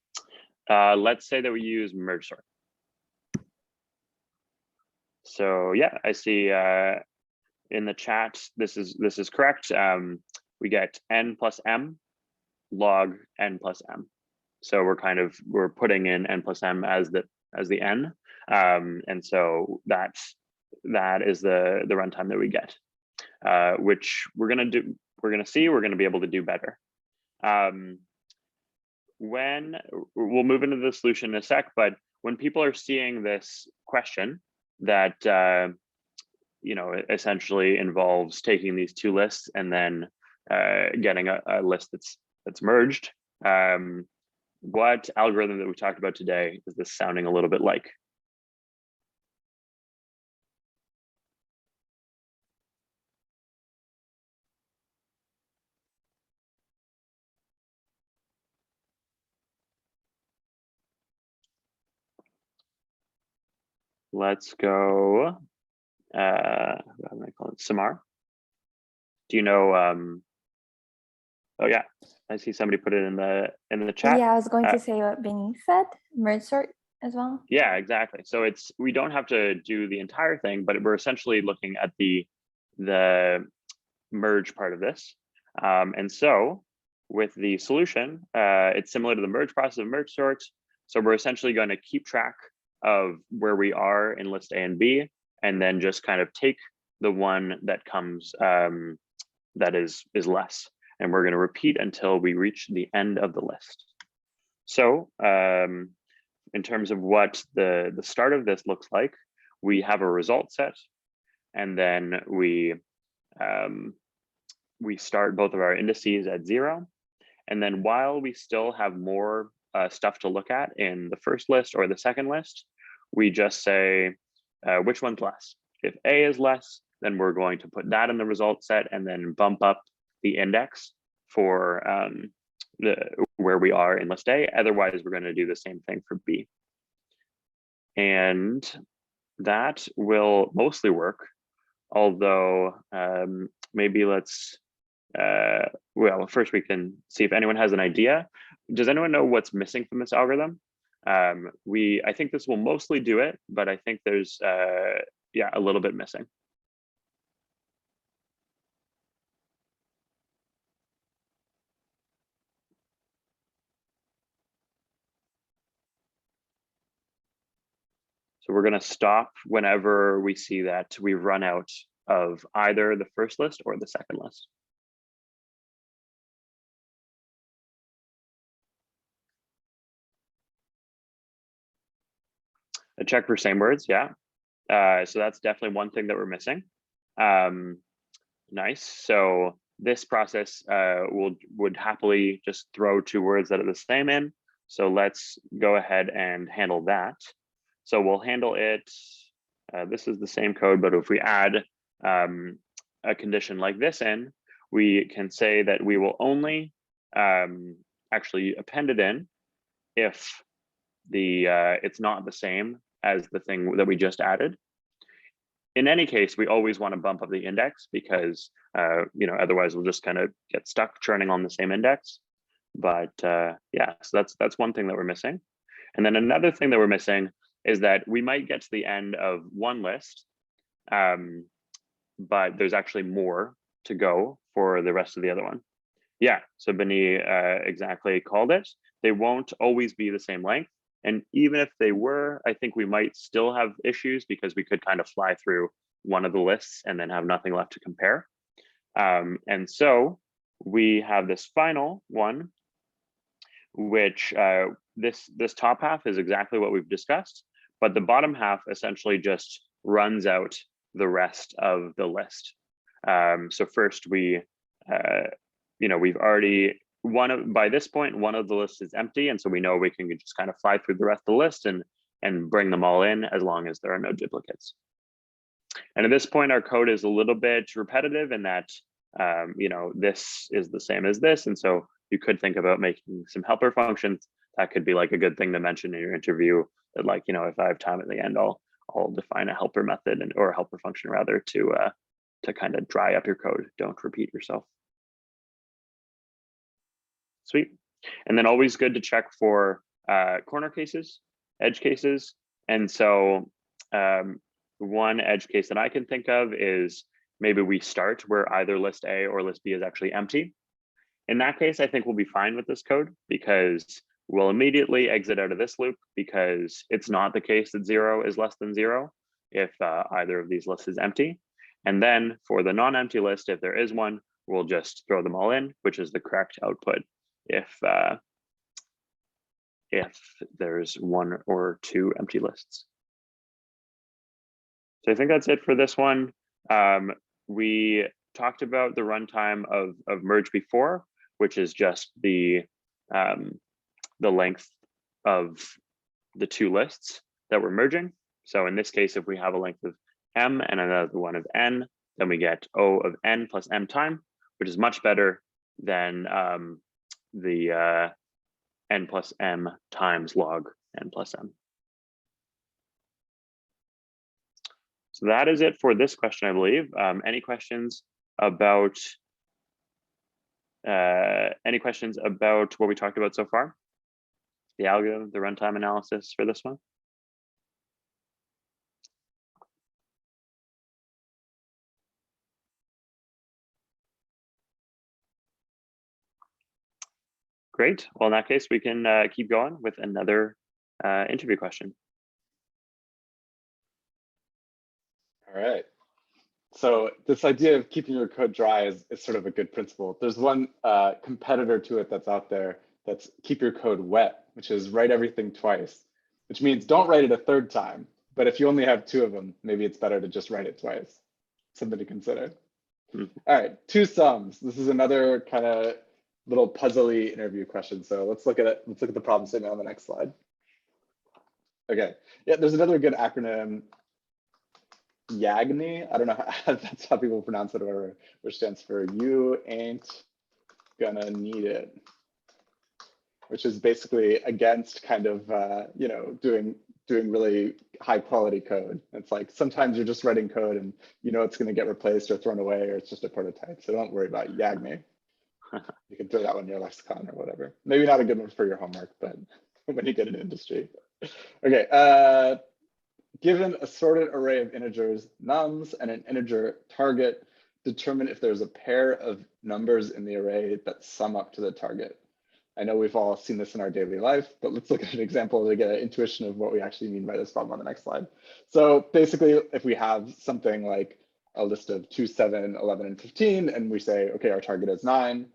Let's say that we use merge sort. So yeah, I see in the chat, this is correct. We get n plus m log n plus m. So we're putting in n plus m as the n, and so that is the runtime that we get, which we're gonna be able to do better. When we'll move into the solution in a sec, but when people are seeing this question that essentially involves taking these two lists and then getting a list that's merged, what algorithm that we talked about today is this sounding a little bit like? let's go. What am I calling it? Samar. Do you know? Oh yeah, I see somebody put it in the chat. Yeah, I was going to say what Benny said, merge sort as well. Yeah, exactly. So we don't have to do the entire thing, but we're essentially looking at the merge part of this. And so with the solution, it's similar to the merge process of merge sort. So we're essentially going to keep track of where we are in list A and B, and then just kind of take the one that comes that is less. And we're going to repeat until we reach the end of the list. So in terms of what the start of this looks like, we have a result set, and then we start both of our indices at 0. And then while we still have more stuff to look at in the first list or the second list, we just say which one's less. If A is less, then we're going to put that in the result set and then bump up the index for where we are in list A. Otherwise, we're going to do the same thing for B. And that will mostly work, although maybe let's, well, first we can see if anyone has an idea. Does anyone know what's missing from this algorithm? I think this will mostly do it, but I think there's, yeah, a little bit missing. So we're going to stop whenever we see that we've run out of either the first list or the second list. A check for same words, yeah. So that's definitely one thing that we're missing. Nice. So this process would happily just throw 2 words that are the same in. So let's go ahead and handle that. So we'll handle it. This is the same code, but if we add a condition like this in, we can say that we will only actually append it in if it's not the same as the thing that we just added. In any case, we always want to bump up the index because otherwise we'll just kind of get stuck churning on the same index. But yeah, so that's one thing that we're missing. And then another thing that we're missing is that we might get to the end of one list, but there's actually more to go for the rest of the other one. Yeah, so Benny exactly called it. They won't always be the same length. And even if they were, I think we might still have issues because we could kind of fly through one of the lists and then have nothing left to compare. And so we have this final one, which this top half is exactly what we've discussed, but the bottom half essentially just runs out the rest of the list. So first we've already, by this point, one of the lists is empty. And so we know we can just kind of fly through the rest of the list and bring them all in as long as there are no duplicates. And at this point, our code is a little bit repetitive in that, this is the same as this. And so you could think about making some helper functions. That could be like a good thing to mention in your interview that, like, if I have time at the end, I'll define a helper method or a helper function rather to kind of dry up your code. Don't repeat yourself. Sweet. And then always good to check for corner cases, edge cases. And so one edge case that I can think of is maybe we start where either list A or list B is actually empty. In that case, I think we'll be fine with this code because we'll immediately exit out of this loop because it's not the case that 0 is less than 0 if either of these lists is empty. And then for the non-empty list, if there is one, we'll just throw them all in, which is the correct output if there's 1 or 2 empty lists. So I think that's it for this one. We talked about the runtime of merge before, which is just the length of the 2 lists that we're merging. So in this case, if we have a length of m and another one of n, then we get O of n plus m time, which is much better than the n plus m times log n plus m. So that is it for this question, I believe. Any questions about what we talked about so far? The algorithm, the runtime analysis for this one? Great. Well, in that case, we can keep going with another interview question. All right. So this idea of keeping your code dry is sort of a good principle. There's one competitor to it that's out there that's keep your code wet, which is write everything twice, which means don't write it a third time. But if you only have 2 of them, maybe it's better to just write it twice. Something to consider. All right, 2 sums. This is another kind of little puzzly interview question. So let's look at it. Let's look at the problem statement on the next slide. Okay, yeah, there's another good acronym, YAGNI. I don't know how that's how people pronounce it, or whatever, which stands for you ain't gonna need it, which is basically against kind of you know, doing really high quality code. It's like sometimes you're just writing code and you know it's going to get replaced or thrown away, or it's just a prototype. So don't worry about YAGNI. You can throw that one in your lexicon or whatever. Maybe not a good one for your homework, but when you get in industry. Okay. Given a sorted array of integers, nums, and an integer target, determine if there's a pair of numbers in the array that sum up to the target. I know we've all seen this in our daily life, but let's look at an example to get an intuition of what we actually mean by this problem on the next slide. So basically, if we have something like a list of 2, 7, 11, and 15, and we say, okay, our target is 9,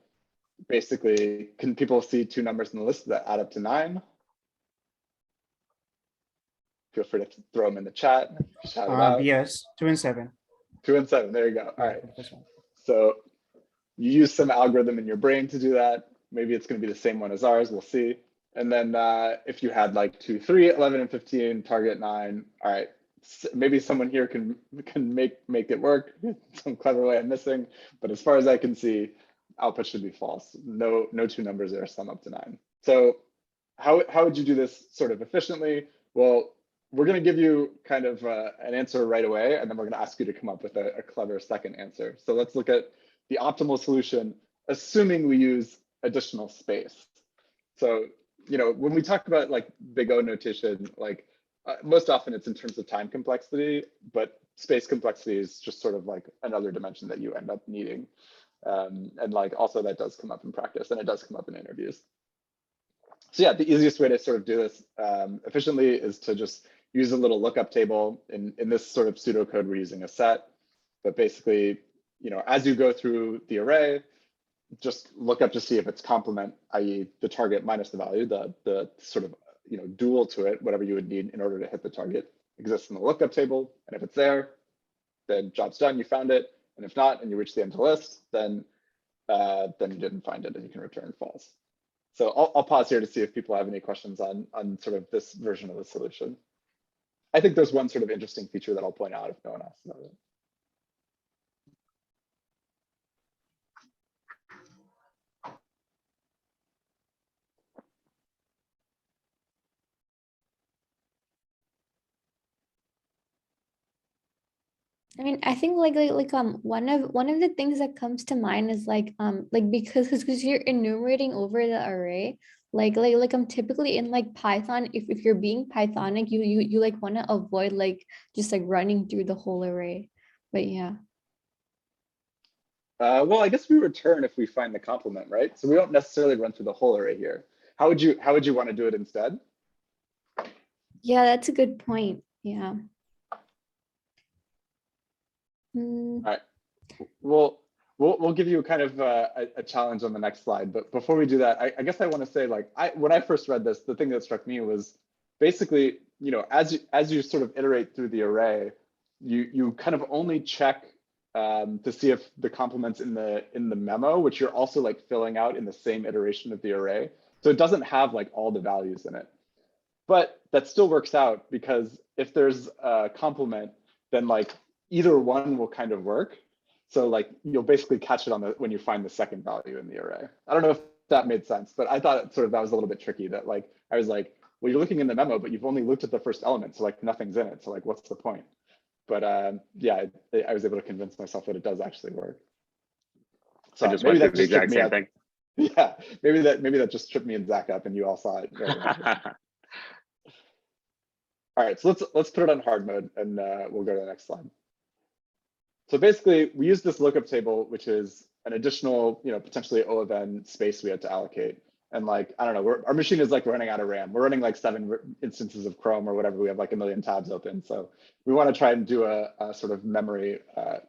basically, can people see 2 numbers in the list that add up to 9? Feel free to throw them in the chat, shout it out. Yes, 2 and 7. 2 and 7, there you go. All right, so you use some algorithm in your brain to do that. Maybe it's going to be the same one as ours, we'll see. And then if you had like 2, 3, 11, and 15, target 9, all right, maybe someone here can make it work. Some clever way I'm missing, but as far as I can see, output should be false. No 2 numbers there sum up to 9. So how would you do this sort of efficiently? Well, we're going to give you kind of an answer right away, and then we're going to ask you to come up with a clever second answer. So let's look at the optimal solution, assuming we use additional space. So, you know, when we talk about like big O notation, like most often it's in terms of time complexity, but space complexity is just sort of like another dimension that you end up needing. And like also that does come up in practice, and it does come up in interviews. So yeah, the easiest way to sort of do this efficiently is to just use a little lookup table. In this sort of pseudocode, we're using a set, but basically, you know, as you go through the array, just look up to see if it's complement, i.e. the target minus the value, the sort of, you know, dual to it, whatever you would need in order to hit the target exists in the lookup table. And if it's there, then job's done, you found it. And if not, and you reach the end of the list, then you didn't find it and you can return false. So I'll pause here to see if people have any questions on sort of this version of the solution. I think there's one sort of interesting feature that I'll point out if no one asks about it. I mean, I think like one of the things that comes to mind is like because you're enumerating over the array, like I'm typically in like Python, if you're being Pythonic, you like want to avoid like just like running through the whole array. But yeah. Well, I guess we return if we find the complement, right? So we don't necessarily run through the whole array here. How would you want to do it instead? Yeah, that's a good point. Yeah. All right. We'll give you kind of a challenge on the next slide. But before we do that, I guess I want to say, like, when I first read this, the thing that struck me was basically, you know, as you sort of iterate through the array, you kind of only check to see if the complement's in the memo, which you're also like filling out in the same iteration of the array. So it doesn't have like all the values in it. But that still works out, because if there's a complement, then like either one will kind of work. So like you'll basically catch it on when you find the second value in the array. I don't know if that made sense, but I thought sort of that was a little bit tricky, that like I was like, well, you're looking in the memo, but you've only looked at the first element, so like nothing's in it. So like, what's the point? But yeah, I was able to convince myself that it does actually work. So I just maybe went that through the just tripped exact me same up. thing. Yeah, maybe that just tripped me and Zach up, and you all saw it. Right away. All right, so let's put it on hard mode, and we'll go to the next slide. So basically, we use this lookup table, which is an additional, potentially O of n space we had to allocate. And like, I don't know, our machine is like running out of RAM. We're running like 7 instances of Chrome or whatever. We have like 1 million tabs open. So we want to try and do a sort of memory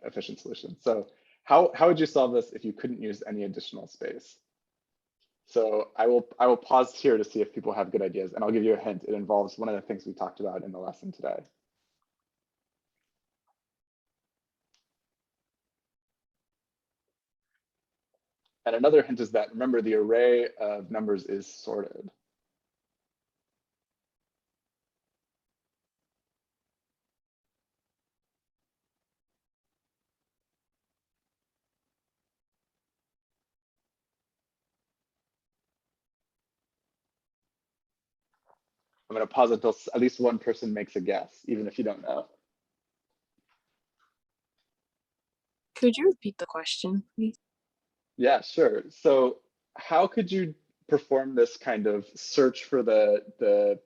efficient solution. So how would you solve this if you couldn't use any additional space? So I will pause here to see if people have good ideas, and I'll give you a hint. It involves one of the things we talked about in the lesson today. And another hint is that, remember, the array of numbers is sorted. I'm going to pause until at least one person makes a guess, even if you don't know. Could you repeat the question, please? Yeah, sure. So how could you perform this kind of search for the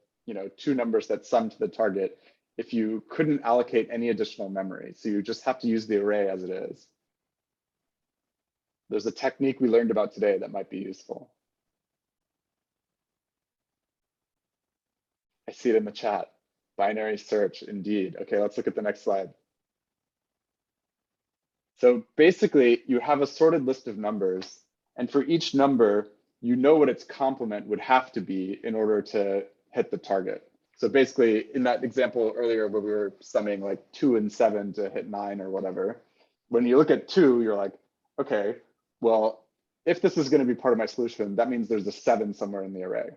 2 numbers that sum to the target if you couldn't allocate any additional memory? So you just have to use the array as it is. There's a technique we learned about today that might be useful. I see it in the chat. Binary search, indeed. Okay, let's look at the next slide. So basically, you have a sorted list of numbers, and for each number, you know what its complement would have to be in order to hit the target. So basically, in that example earlier where we were summing like 2 and 7 to hit 9 or whatever, when you look at 2, you're like, okay, well, if this is going to be part of my solution, that means there's a 7 somewhere in the array.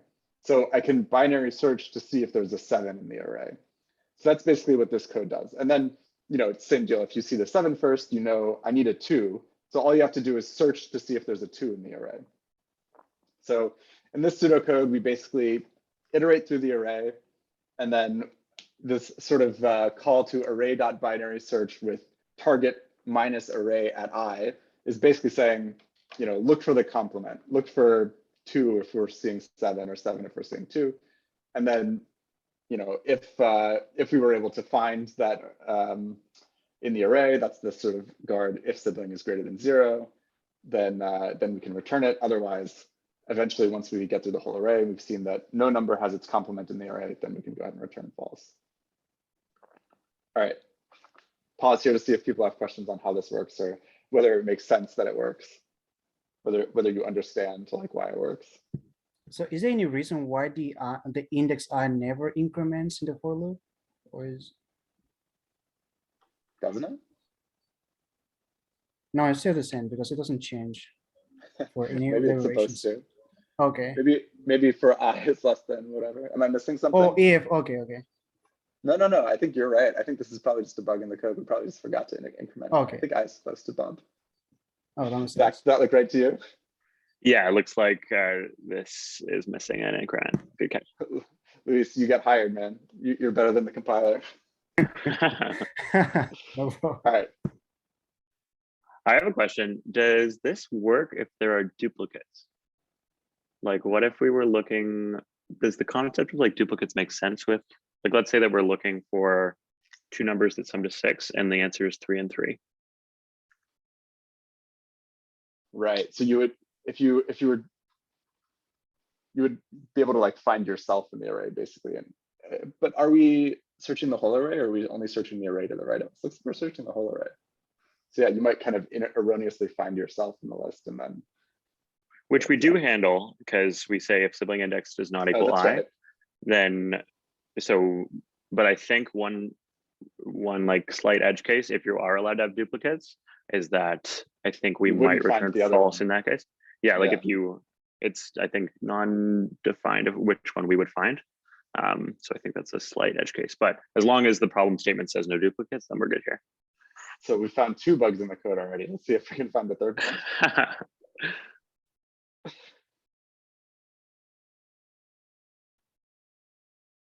So I can binary search to see if there's a 7 in the array. So that's basically what this code does. And then, it's the same deal. If you see the 7 first, I need a 2. So all you have to do is search to see if there's a 2 in the array. So in this pseudocode, we basically iterate through the array, and then this sort of call to array.binary search with target minus array at I is basically saying, look for the complement, look for 2 if we're seeing 7, or 7 if we're seeing 2. And then, if we were able to find that in the array, that's the sort of guard if sibling is greater than 0, then we can return it. Otherwise, eventually, once we get through the whole array, we've seen that no number has its complement in the array, then we can go ahead and return false. All right, pause here to see if people have questions on how this works, or whether it makes sense that it works, whether you understand like why it works. So is there any reason why the index I never increments in the for loop, or is? Doesn't it? No, it's still the same because it doesn't change for any Maybe it's iterations. supposed to. Okay. Maybe for I is less than whatever. Am I missing something? Oh, if okay. No. I think you're right. I think this is probably just a bug in the code. We probably just forgot to increment. Okay. I think I is supposed to bump. Oh, that makes Zach, sense. does that look right to you? Yeah, it looks like this is missing an increment. Good catch. Luis, you got hired, man. You're better than the compiler. No problem. All right. I have a question. Does this work if there are duplicates? Like, what if we were looking, does the concept of like duplicates make sense with, like, let's say that we're looking for 2 numbers that sum to 6 and the answer is 3 and 3. Right. So you would, if you would be able to like find yourself in the array basically. And but are we searching the whole array, or are we only searching the array to the right of us? Looks like we're searching the whole array. So yeah, you might kind of erroneously find yourself in the list, and then. Which we do handle, because we say if sibling index does not equal that's I, right. then but I think one like slight edge case, if you are allowed to have duplicates, is that I think we You wouldn't might find return the other false one. in that case. Yeah, like Yeah. if you, it's I think non-defined of which one we would find. So I think that's a slight edge case, but as long as the problem statement says no duplicates, then we're good here. So we found 2 bugs in the code already. Let's see if we can find the third one.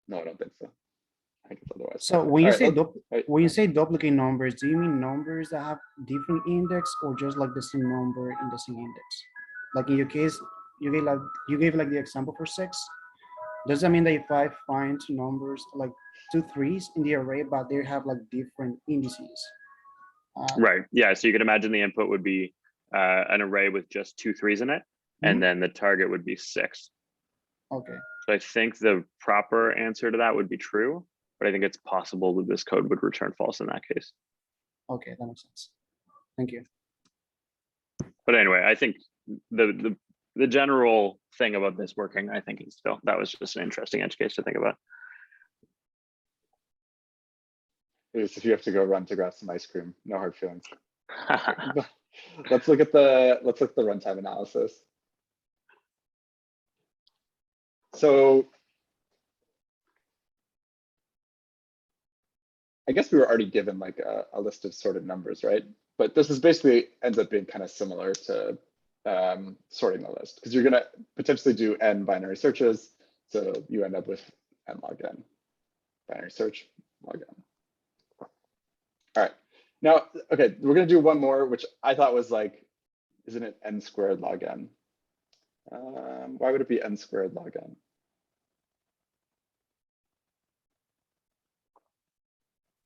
No, I don't think so. I think it's otherwise. So private. when you All say right, let's- when you say duplicate numbers, do you mean numbers that have different index or just like the same number in the same index? Like in your case, you gave like the example for 6. Does that mean that if I find numbers like 2 3s in the array, but they have like different indices? Right. Yeah. So you can imagine the input would be an array with just 2 3s in it, and Mhm. then the target would be 6. Okay. So I think the proper answer to that would be true, but I think it's possible that this code would return false in that case. Okay, that makes sense. Thank you. But anyway, I think the general thing about this working, I think is still, that was just an interesting edge case to think about. If you have to go run to grab some ice cream, no hard feelings. Let's look at the runtime analysis. So I guess we were already given like a list of sorted numbers, right? But this is basically ends up being kind of similar to sorting the list, because you're going to potentially do n binary searches. So you end up with n log n, binary search log n. All right. Now, okay, we're going to do one more, which I thought was like, isn't it n squared log n? Why would it be n squared log n?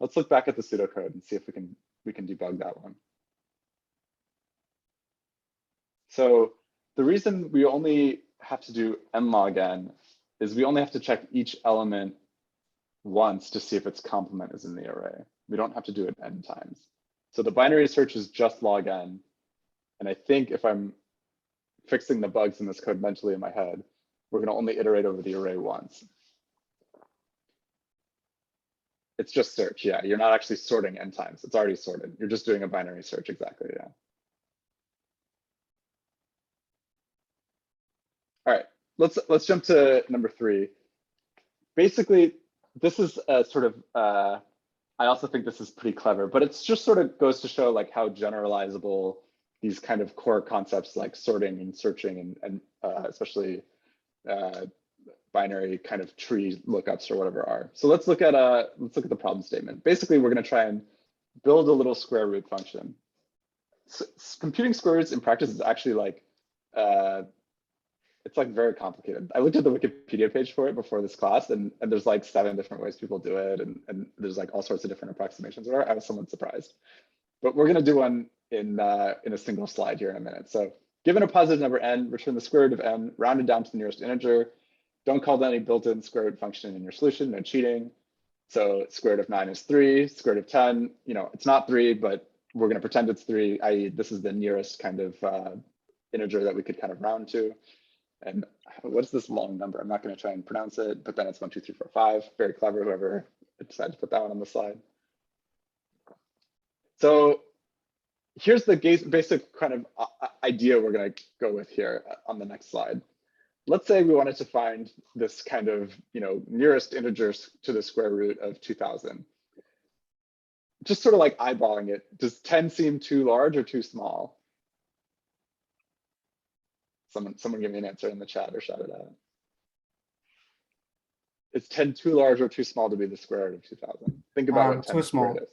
Let's look back at the pseudocode and see if we can debug that one. So the reason we only have to do n log n is we only have to check each element once to see if its complement is in the array. We don't have to do it n times. So the binary search is just log n. And I think if I'm fixing the bugs in this code mentally in my head, we're going to only iterate over the array once. It's just search. Yeah, you're not actually sorting n times. It's already sorted. You're just doing a binary search. Exactly. Yeah. All right, let's jump to number 3. Basically, this is a sort of, I also think this is pretty clever, but it's just sort of goes to show like how generalizable these kind of core concepts like sorting and searching and especially binary kind of tree lookups or whatever are. So let's look at the problem statement. Basically, we're going to try and build a little square root function. So, computing square roots in practice is actually like it's like very complicated. I looked at the Wikipedia page for it before this class, and there's like 7 different ways people do it, and there's like all sorts of different approximations. Whatever. I was somewhat surprised, but we're going to do one in a single slide here in a minute. So, given a positive number n, return the square root of n, rounded down to the nearest integer. Don't call any built-in square root function in your solution. No cheating. So, square root of 9 is 3. Square root of 10, it's not 3, but we're going to pretend it's 3. I.e., this is the nearest kind of integer that we could kind of round to. And what's this long number? I'm not going to try and pronounce it, but then it's 1, 2, 3, 4, 5. Very clever, whoever decided to put that one on the slide. So here's the basic kind of idea we're going to go with here on the next slide. Let's say we wanted to find this kind of, nearest integers to the square root of 2000. Just sort of like eyeballing it. Does 10 seem too large or too small? Someone give me an answer in the chat or shout it out. Is 10 too large or too small to be the square root of 2000? Think about what 10 Too small. squared is.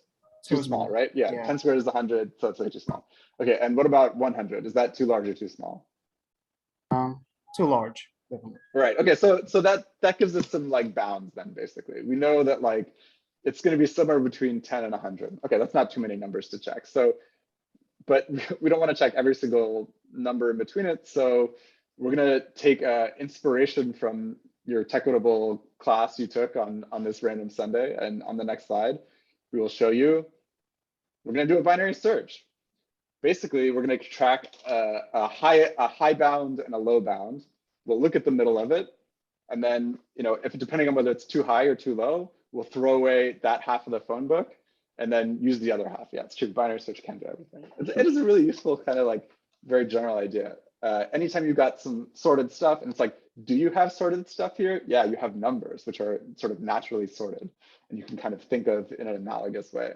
Too small, right? Yeah, Yeah. 10 squared is 100, so it's way too small. Okay, and what about 100? Is that too large or too small? Too large, definitely. Right. Okay. So that gives us some like bounds then. Basically, we know that like it's going to be somewhere between 10 and 100. Okay, that's not too many numbers to check. So, but we don't want to check every single number in between it. So we're going to take inspiration from your Techquitable class you took on this random Sunday, and on the next slide, we will show you. We're going to do a binary search. Basically, we're going to track a high bound and a low bound. We'll look at the middle of it, and then if depending on whether it's too high or too low, we'll throw away that half of the phone book and then use the other half. Yeah, it's true. Binary search can do everything. It is a really useful kind of like very general idea. Anytime you've got some sorted stuff, and it's like, do you have sorted stuff here? Yeah, you have numbers which are sort of naturally sorted, and you can kind of think of in an analogous way.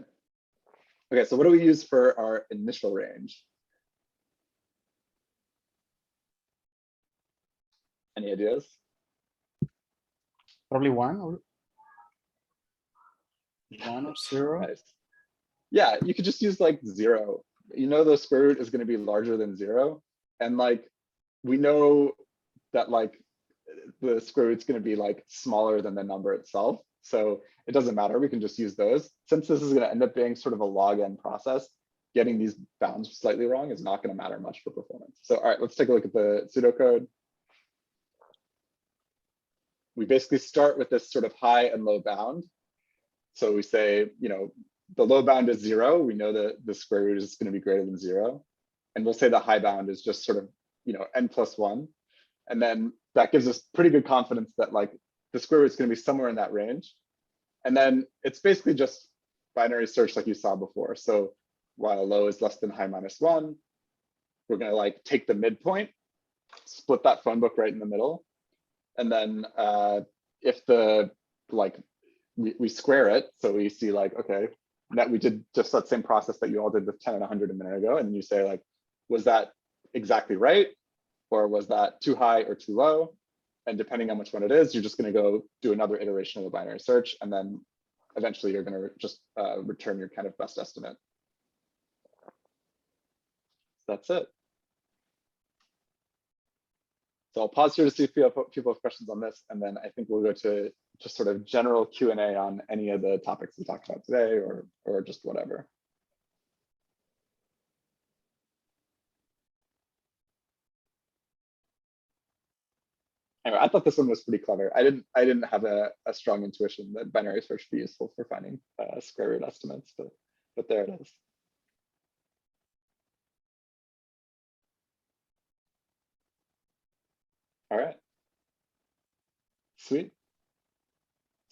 Okay, so what do we use for our initial range? Any ideas? Probably 1. Or 1 or 0. Nice. Yeah, you could just use like 0. You know the square root is going to be larger than 0, and like we know that like the square root's going to be like smaller than the number itself. So it doesn't matter. We can just use those. Since this is going to end up being sort of a log n process, getting these bounds slightly wrong is not going to matter much for performance. So all right, let's take a look at the pseudocode. We basically start with this sort of high and low bound. So we say, the low bound is 0. We know that the square root is going to be greater than 0. And we'll say the high bound is just sort of, n plus 1. And then that gives us pretty good confidence that like the square root is going to be somewhere in that range. And then it's basically just binary search like you saw before. So while low is less than high minus 1, we're going to like take the midpoint, split that phone book right in the middle. And then if the like we square it, so we see like, okay, that we did just that same process that you all did with 10 and 100 a minute ago. And you say like, was that exactly right? Or was that too high or too low? And depending on which one it is, you're just going to go do another iteration of the binary search. And then eventually you're going to just return your kind of best estimate. That's it. So I'll pause here to see if people have questions on this, and then I think we'll go to just sort of general Q&A on any of the topics we talked about today, or just whatever. Anyway, I thought this one was pretty clever. I didn't have a strong intuition that binary search would be useful for finding square root estimates, but there it is. All right. Sweet.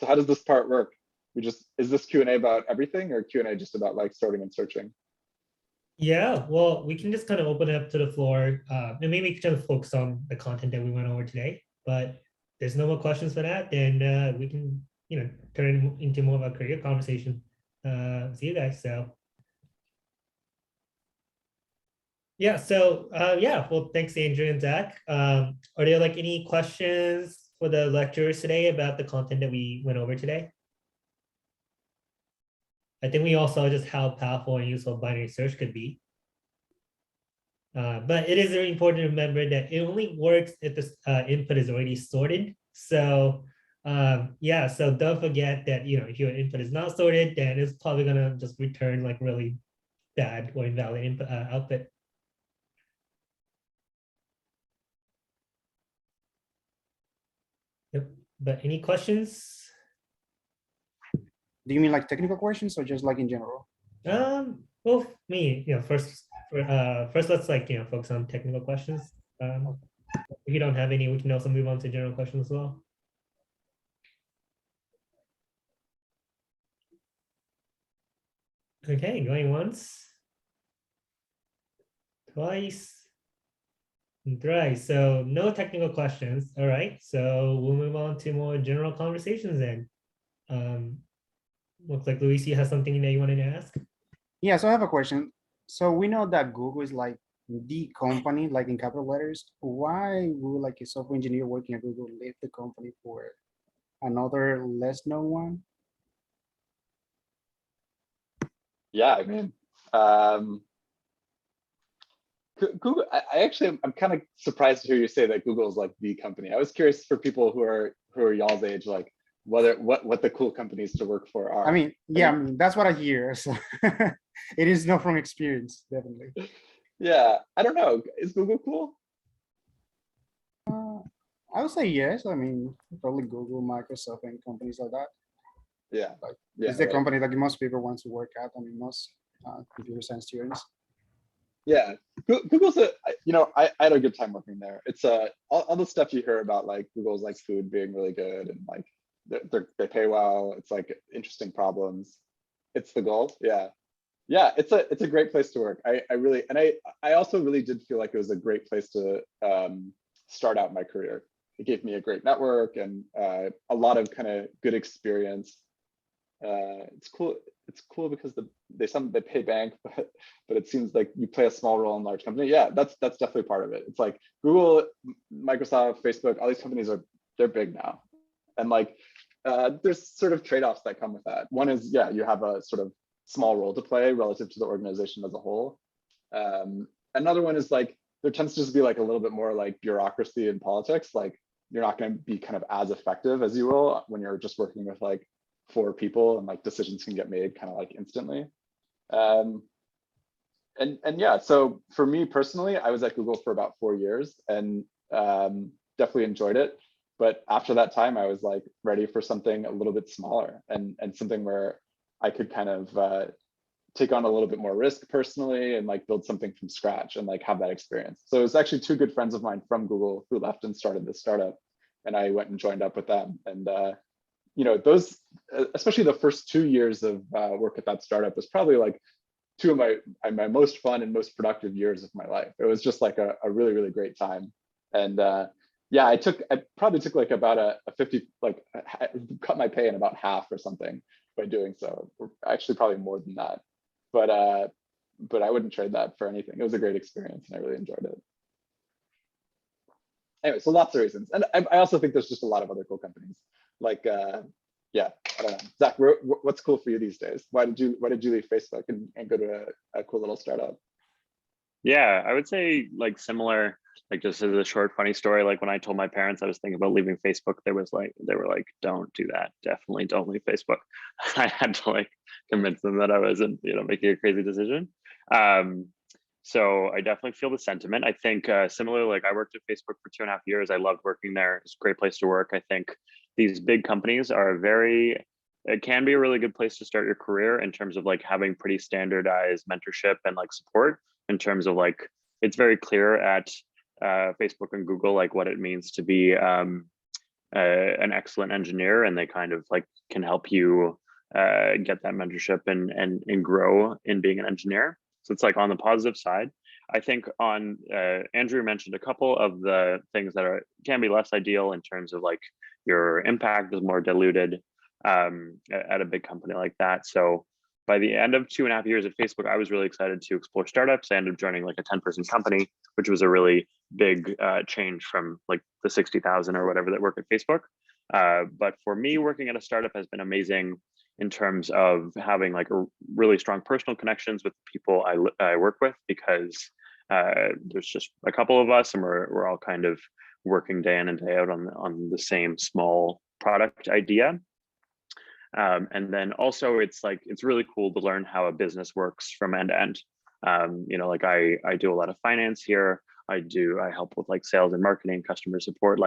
So how does this part work? Is this Q&A about everything, or Q&A just about like sorting and searching? Yeah, well, we can just kind of open it up to the floor, and maybe we can just focus on the content that we went over today. But there's no more questions for that, then we can, turn it into more of a career conversation. See you guys. So yeah, so well, thanks, Andrew and Zach. Are there like any questions for the lecturers today about the content that we went over today? I think we all saw just how powerful and useful binary search could be. But it is very important to remember that it only works if the input is already sorted. So yeah, so don't forget that, if your input is not sorted, then it's probably gonna just return like really bad or invalid input output. Yep. But any questions? Do you mean like technical questions or just like in general? Well, first let's like, focus on technical questions. If you don't have any, we can also move on to general questions as well. Okay, going once, twice, and thrice. So no technical questions. All right, so we'll move on to more general conversations then. Looks like Luis, you have something that you wanted to ask? Yeah, so I have a question. So we know that Google is like the company, like in capital letters. Why would like a software engineer working at Google leave the company for another less known one? Yeah, I mean, Google. I'm kind of surprised to hear you say that Google is like the company. I was curious for people who are y'all's age, like what the cool companies to work for are. I mean, yeah, I mean, that's what I hear. So it is not from experience, definitely. Yeah, I don't know. Is Google cool? I would say yes. I mean, probably Google, Microsoft, and companies like that. Yeah, Like, yeah, it's the right. company that most people want to work at. I mean, most computer science students. Yeah, Google's I had a good time working there. It's all the stuff you hear about like Google's like food being really good and like they pay well. It's like interesting problems. It's the goal. Yeah, it's a great place to work. I also really did feel like it was a great place to start out my career. It gave me a great network and a lot of kind of good experience. It's cool. It's cool because they pay bank, but it seems like you play a small role in a large company. Yeah, that's definitely part of it. It's like Google, Microsoft, Facebook, all these companies they're big now, and like there's sort of trade-offs that come with that. One is, yeah, you have a sort of small role to play relative to the organization as a whole. Another one is like, there tends to just be like a little bit more like bureaucracy in politics. Like you're not going to be kind of as effective as you will when you're just working with like 4 people and like decisions can get made kind of like instantly. And yeah, so for me personally, I was at Google for about 4 years and definitely enjoyed it. But after that time, I was like ready for something a little bit smaller and something where I could kind of take on a little bit more risk personally and like build something from scratch and like have that experience. So it was actually 2 good friends of mine from Google who left and started this startup, and I went and joined up with them. And you know, those, especially the first 2 years of work at that startup was probably like 2 of my most fun and most productive years of my life. It was just like a really, really great time. And yeah, I probably took like about a 50, like cut my pay in about half or something by doing so. Actually, probably more than that. But I wouldn't trade that for anything. It was a great experience and I really enjoyed it. Anyway, so lots of reasons. And I also think there's just a lot of other cool companies. Like, yeah, I don't know. Zach, what's cool for you these days? Why did you leave Facebook and go to a cool little startup? Yeah, I would say like similar, like just as a short funny story, like when I told my parents I was thinking about leaving Facebook, they were like, don't do that. Definitely don't leave Facebook. I had to like convince them that I wasn't, making a crazy decision. So I definitely feel the sentiment. I think similarly, like I worked at Facebook for 2.5 years. I loved working there. It's a great place to work. I think these big companies it can be a really good place to start your career in terms of like having pretty standardized mentorship and like support in terms of like, it's very clear at Facebook and Google, like what it means to be an excellent engineer, and they kind of like can help you get that mentorship and grow in being an engineer. So it's like on the positive side. I think on Andrew mentioned a couple of the things that can be less ideal in terms of like your impact is more diluted at a big company like that. So by the end of 2.5 years at Facebook, I was really excited to explore startups. I ended up joining like a 10-person company, which was a really big change from like the 60,000 or whatever that work at Facebook. But for me, working at a startup has been amazing in terms of having like a really strong personal connections with people I work with, because there's just a couple of us and we're all kind of working day in and day out on the same small product idea. And then also it's really cool to learn how a business works from end to end. Like I do a lot of finance here. I help with like sales and marketing, customer support.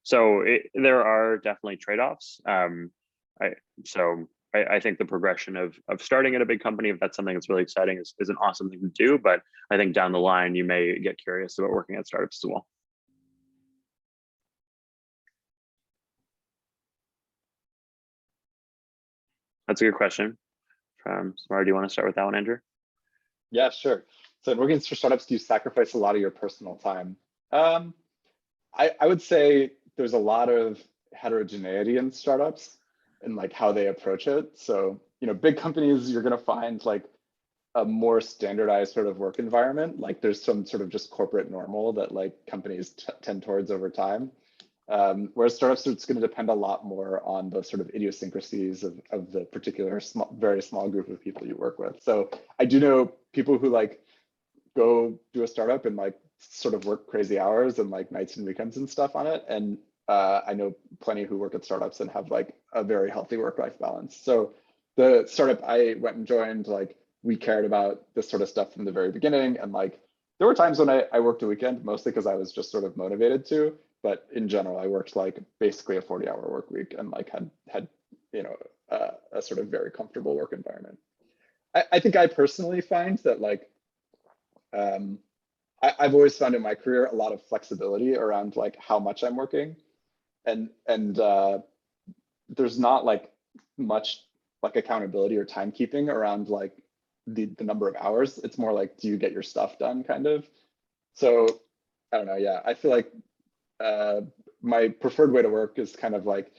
So there are definitely trade-offs. I think the progression of starting at a big company, if that's something that's really exciting, is an awesome thing to do. But I think down the line, you may get curious about working at startups as well. That's a good question. Samara, do you want to start with that one, Andrew? Yeah, sure. So in working for startups, do you sacrifice a lot of your personal time? I would say there's a lot of heterogeneity in startups and like how they approach it. So, big companies, you're going to find like a more standardized sort of work environment. Like there's some sort of just corporate normal that like companies tend towards over time. Whereas startups, it's going to depend a lot more on the sort of idiosyncrasies of the particular very small group of people you work with. So I do know people who like go do a startup and like sort of work crazy hours and like nights and weekends and stuff on it. And I know plenty who work at startups and have like a very healthy work-life balance. So the startup I went and joined, like we cared about this sort of stuff from the very beginning. And like there were times when I worked a weekend, mostly because I was just sort of motivated to. But in general, I worked like basically a 40-hour work week and like had a sort of very comfortable work environment. I think I personally find that like I've always found in my career a lot of flexibility around like how much I'm working, and there's not like much like accountability or timekeeping around like the number of hours. It's more like, do you get your stuff done kind of. So I don't know. Yeah, I feel like my preferred way to work is kind of like,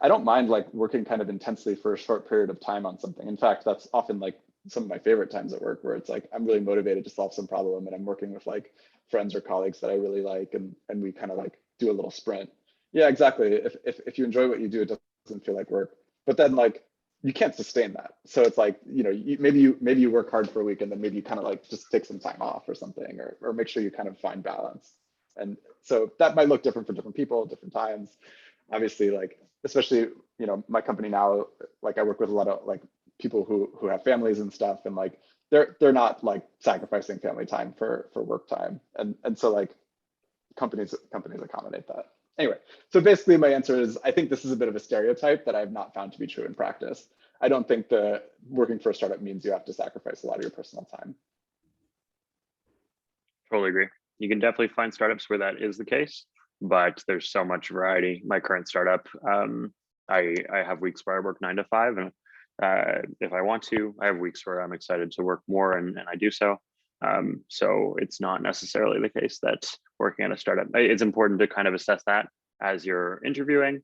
I don't mind like working kind of intensely for a short period of time on something. In fact, that's often like some of my favorite times at work, where it's like I'm really motivated to solve some problem and I'm working with like friends or colleagues that I really like, and we kind of like do a little sprint. Yeah, exactly. If you enjoy what you do, it doesn't doesn't feel like work. But then like you can't sustain that. So it's like, maybe you work hard for a week and then maybe you kind of like just take some time off or something, or make sure you kind of find balance. And so that might look different for different people, different times. Obviously, like, especially, my company now, like I work with a lot of like people who have families and stuff, and like they're not like sacrificing family time for work time. And so like companies accommodate that. Anyway, so basically my answer is I think this is a bit of a stereotype that I've not found to be true in practice. I don't think that working for a startup means you have to sacrifice a lot of your personal time. Totally agree. You can definitely find startups where that is the case, but there's so much variety. My current startup, I have weeks where I work 9 to 5, and if I want to, I have weeks where I'm excited to work more, and I do so. So it's not necessarily the case that working at a startup, it's important to kind of assess that as you're interviewing.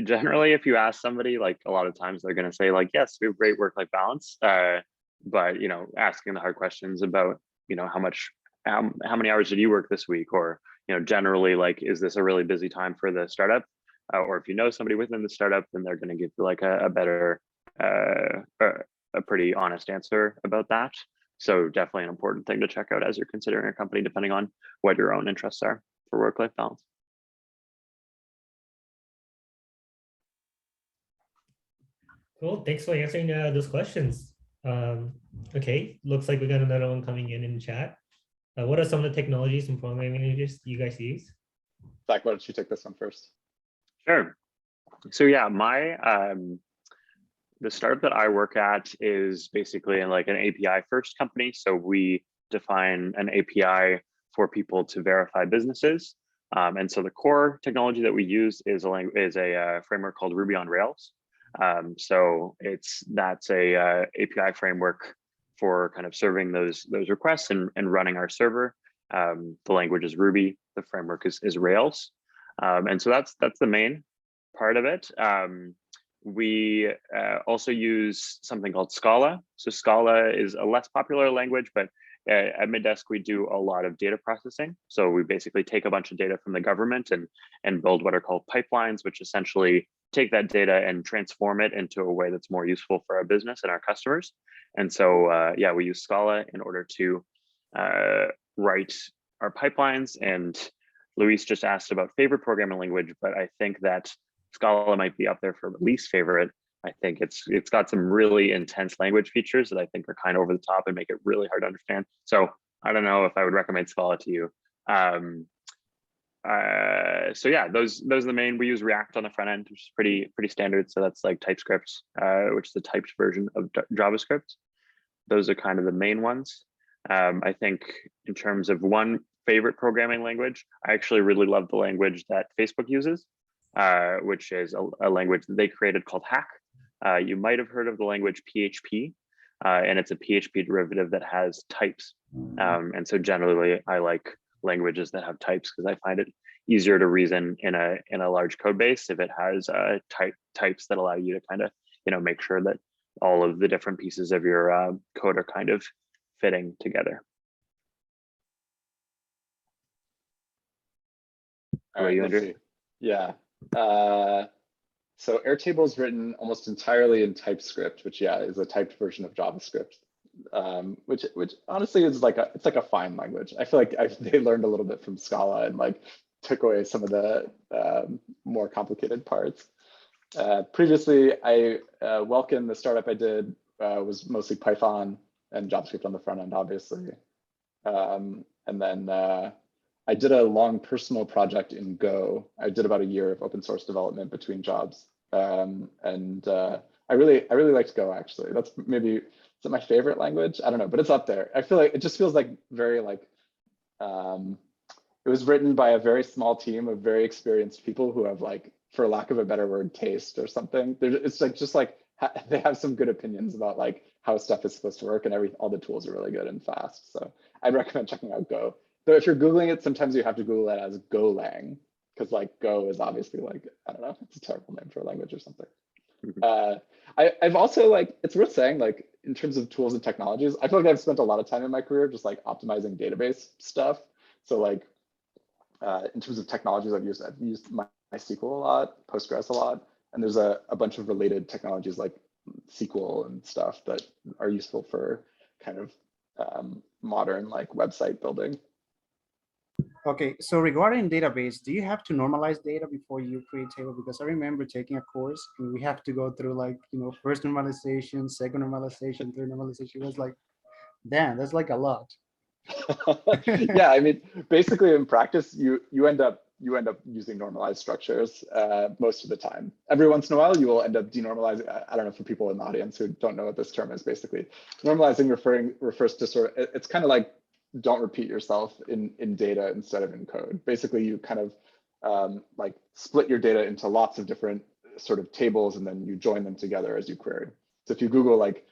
Generally, if you ask somebody, like a lot of times they're going to say like, yes, we have great work-life balance. But, asking the hard questions about, how many hours did you work this week? Or, generally, like, is this a really busy time for the startup? Or if you know somebody within the startup, then they're going to give you like a better, a pretty honest answer about that. So definitely an important thing to check out as you're considering a company, depending on what your own interests are for work-life balance. Cool. Thanks for answering those questions. Okay, looks like we got another one coming in chat. What are some of the technologies and programming languages you guys use? Zach, why don't you take this one first? Sure. So yeah, the startup that I work at is basically like an API first company. So we define an API for people to verify businesses. And so the core technology that we use is a framework called Ruby on Rails. So that's a API framework for kind of serving those requests and running our server. The language is Ruby. The framework is Rails. And so that's the main part of it. We also use something called Scala. So Scala is a less popular language, but at Middesk, we do a lot of data processing. So we basically take a bunch of data from the government and build what are called pipelines, which essentially take that data and transform it into a way that's more useful for our business and our customers. And so, yeah, we use Scala in order to write our pipelines. And Luis just asked about favorite programming language, but I think that Scala might be up there for least favorite. I think it's got some really intense language features that I think are kind of over the top and make it really hard to understand. So I don't know if I would recommend Scala to you. So yeah, those are the main. We use React on the front end, which is pretty standard. So that's like TypeScript, which is the typed version of JavaScript. Those are kind of the main ones. I think in terms of one favorite programming language, I actually really love the language that Facebook uses, which is a language that they created called Hack. You might have heard of the language PHP, and it's a PHP derivative that has types. And so generally, I like languages that have types because I find it easier to reason in a large code base if it has types that allow you to kind of make sure that all of the different pieces of your code are kind of fitting together. All right, let's see. Yeah. So Airtable is written almost entirely in TypeScript, which is a typed version of JavaScript, which honestly is it's like a fine language. I feel like they learned a little bit from Scala and like took away some of the more complicated parts. Previously, Welkin, the startup I did, was mostly Python and JavaScript on the front end, obviously. And then I did a long personal project in Go. I did about a year of open source development between jobs. And I really liked Go, actually. That's maybe, is it my favorite language? I don't know, but it's up there. I feel like it just feels like very like, it was written by a very small team of very experienced people who have like, for lack of a better word, taste or something. It's like, just like, they have some good opinions about like how stuff is supposed to work, and all the tools are really good and fast. So I'd recommend checking out Go. Though if you're Googling it, sometimes you have to Google it as Golang, because like Go is obviously like, I don't know, it's a terrible name for a language or something. I've also like, it's worth saying, like in terms of tools and technologies, I feel like I've spent a lot of time in my career just like optimizing database stuff. So like in terms of technologies I've used MySQL a lot, Postgres a lot, and there's a bunch of related technologies like SQL and stuff that are useful for kind of modern like website building. Okay, so regarding database, do you have to normalize data before you create table? Because I remember taking a course and we have to go through like, first normalization, second normalization, third normalization. It was like, damn, that's like a lot. Yeah, I mean, basically in practice, you end up using normalized structures most of the time. Every once in a while, you will end up denormalizing. I don't know, for people in the audience who don't know what this term is, basically, normalizing refers to sort of, it's kind of like don't repeat yourself in data instead of in code. Basically, you kind of like split your data into lots of different sort of tables, and then you join them together as you query. So if you Google like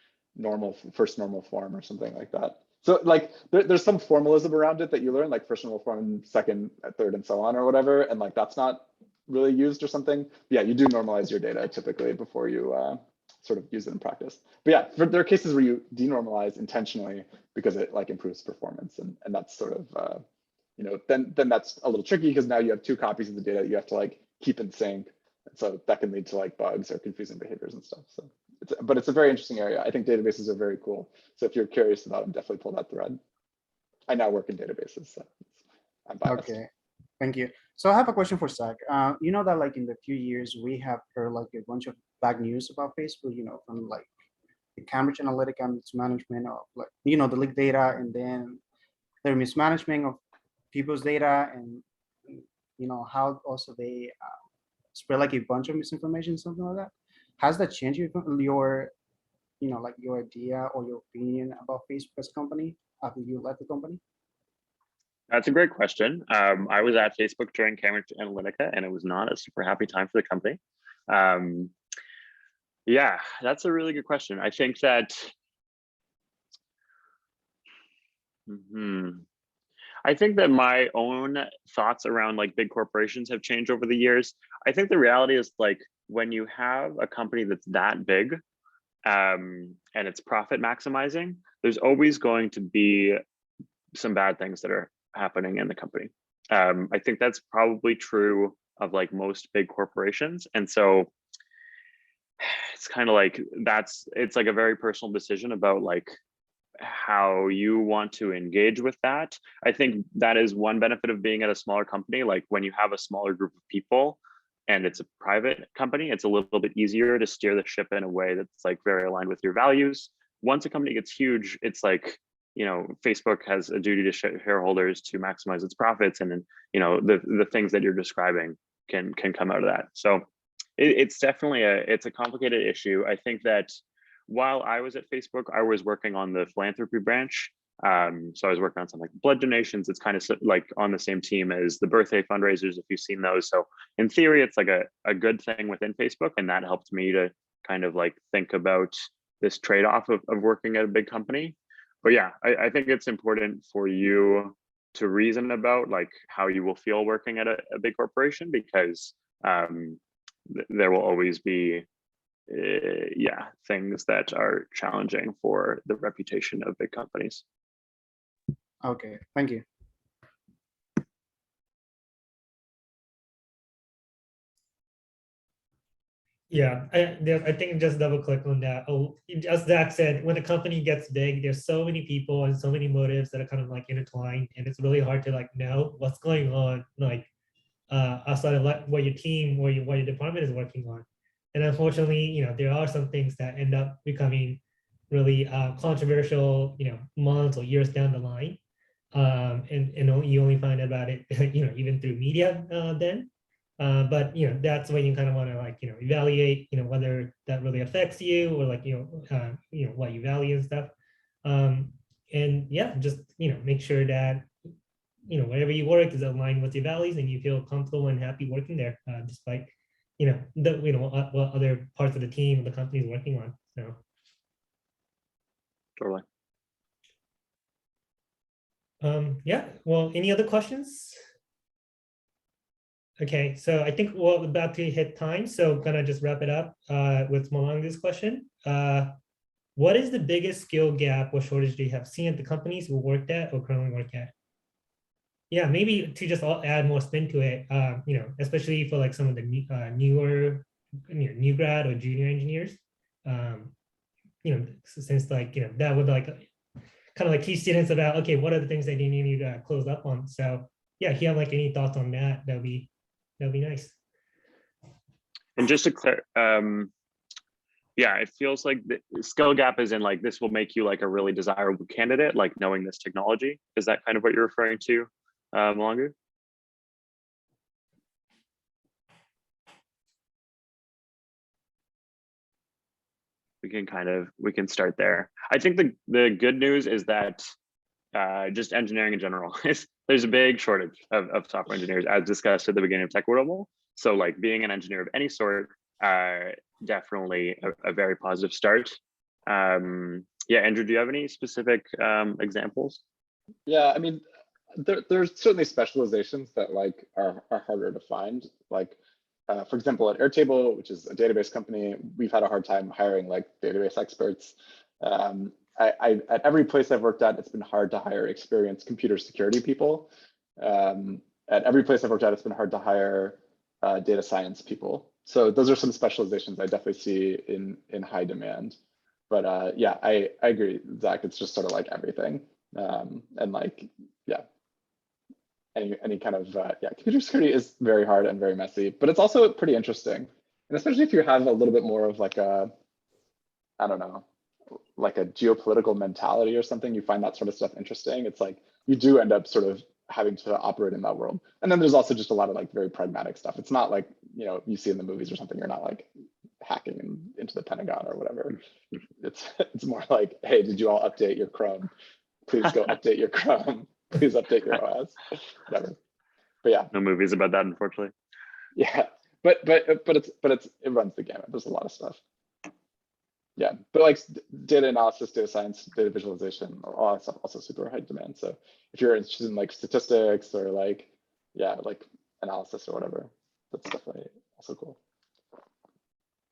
first normal form or something like that. So like there's some formalism around it that you learn, like first normal form, second, third, and so on or whatever. And like that's not really used or something. But yeah, you do normalize your data typically before you sort of use it in practice. But yeah, there are cases where you denormalize intentionally because it like improves performance. And that's sort of, then that's a little tricky because now you have two copies of the data you have to like keep in sync. And so that can lead to like bugs or confusing behaviors and stuff. So. But it's a very interesting area. I think databases are very cool. So if you're curious about them, definitely pull that thread. I now work in databases, so I'm biased. Okay, thank you. So I have a question for Zach. You know that like in the few years, we have heard like a bunch of bad news about Facebook, from like the Cambridge Analytica mismanagement of like, the leaked data, and then their mismanagement of people's data, and how also they spread like a bunch of misinformation, something like that. Has that changed your like your idea or your opinion about Facebook as a company after you left the company? That's a great question. I was at Facebook during Cambridge Analytica, and it was not a super happy time for the company. Yeah, that's a really good question. I think that I think that my own thoughts around like big corporations have changed over the years. I think the reality is like when you have a company that's that big and it's profit maximizing, there's always going to be some bad things that are happening in the company. I think that's probably true of like most big corporations. And so it's kind of like it's like a very personal decision about like how you want to engage with that. I think that is one benefit of being at a smaller company. Like when you have a smaller group of people and it's a private company, it's a little bit easier to steer the ship in a way that's like very aligned with your values. Once a company gets huge, it's like, Facebook has a duty to shareholders to maximize its profits. And then, the things that you're describing can come out of that. So it's definitely it's a complicated issue. I think that while I was at Facebook, I was working on the philanthropy branch. So I was working on some like blood donations. It's kind of like on the same team as the birthday fundraisers, if you've seen those. So in theory, it's like a good thing within Facebook. And that helped me to kind of like think about this trade-off of working at a big company. But yeah, I think it's important for you to reason about like how you will feel working at a big corporation, because there will always be things that are challenging for the reputation of big companies. Okay, thank you. Yeah, I think just double click on that. Oh, as Zach said, when a company gets big, there's so many people and so many motives that are kind of like intertwined, and it's really hard to like know what's going on, like outside of what your team or what your department is working on. And unfortunately, there are some things that end up becoming really controversial, months or years down the line, and you only find out about it, even through media then. But that's when you kind of want to like evaluate whether that really affects you, or like what you value and stuff. And yeah, just make sure that wherever you work is aligned with your values and you feel comfortable and happy working there, despite what other parts of the team or the company is working on. So Totally. Yeah, well, any other questions? Okay, so I think we're about to hit time, so gonna just wrap it up with Malanga's question. What is the biggest skill gap or shortage do you have seen at the companies you worked at or currently work at? yeah, maybe to just add more spin to it, especially for like some of the newer, new grad or junior engineers, since like, that would like kind of like teach students about, okay, what are the things that they need to close up on. So yeah, if you have like any thoughts on that, that'd be nice. And just to clear, yeah, it feels like the skill gap is in like, this will make you like a really desirable candidate, like knowing this technology. Is that kind of what you're referring to, Malangu? We can start there. I think the good news is that just engineering in general, there's a big shortage of software engineers, as discussed at the beginning of Techquitable. So like being an engineer of any sort, definitely a very positive start. Yeah, Andrew, do you have any specific examples? Yeah, I mean, there's certainly specializations that like are harder to find. Like, for example, at Airtable, which is a database company, we've had a hard time hiring like database experts. At every place I've worked at, it's been hard to hire experienced computer security people. At every place I've worked at, it's been hard to hire data science people. So those are some specializations I definitely see in high demand. But yeah, I agree, Zach. It's just sort of like everything, and like, yeah, any kind of yeah, computer security is very hard and very messy, but it's also pretty interesting, and especially if you have a little bit more of like a, I don't know, like a geopolitical mentality or something, you find that sort of stuff interesting. It's like you do end up sort of having to operate in that world. And then there's also just a lot of like very pragmatic stuff. It's not like, you see in the movies or something, you're not like hacking into the Pentagon or whatever. It's more like, hey, did you all update your Chrome? Please go update your Chrome. Please update your OS. Whatever. But yeah. No movies about that, unfortunately. Yeah, but it runs the gamut. There's a lot of stuff. Yeah, but like data analysis, data science, data visualization, all that stuff also super high demand. So if you're interested in like statistics or like, yeah, like analysis or whatever, that's definitely also cool.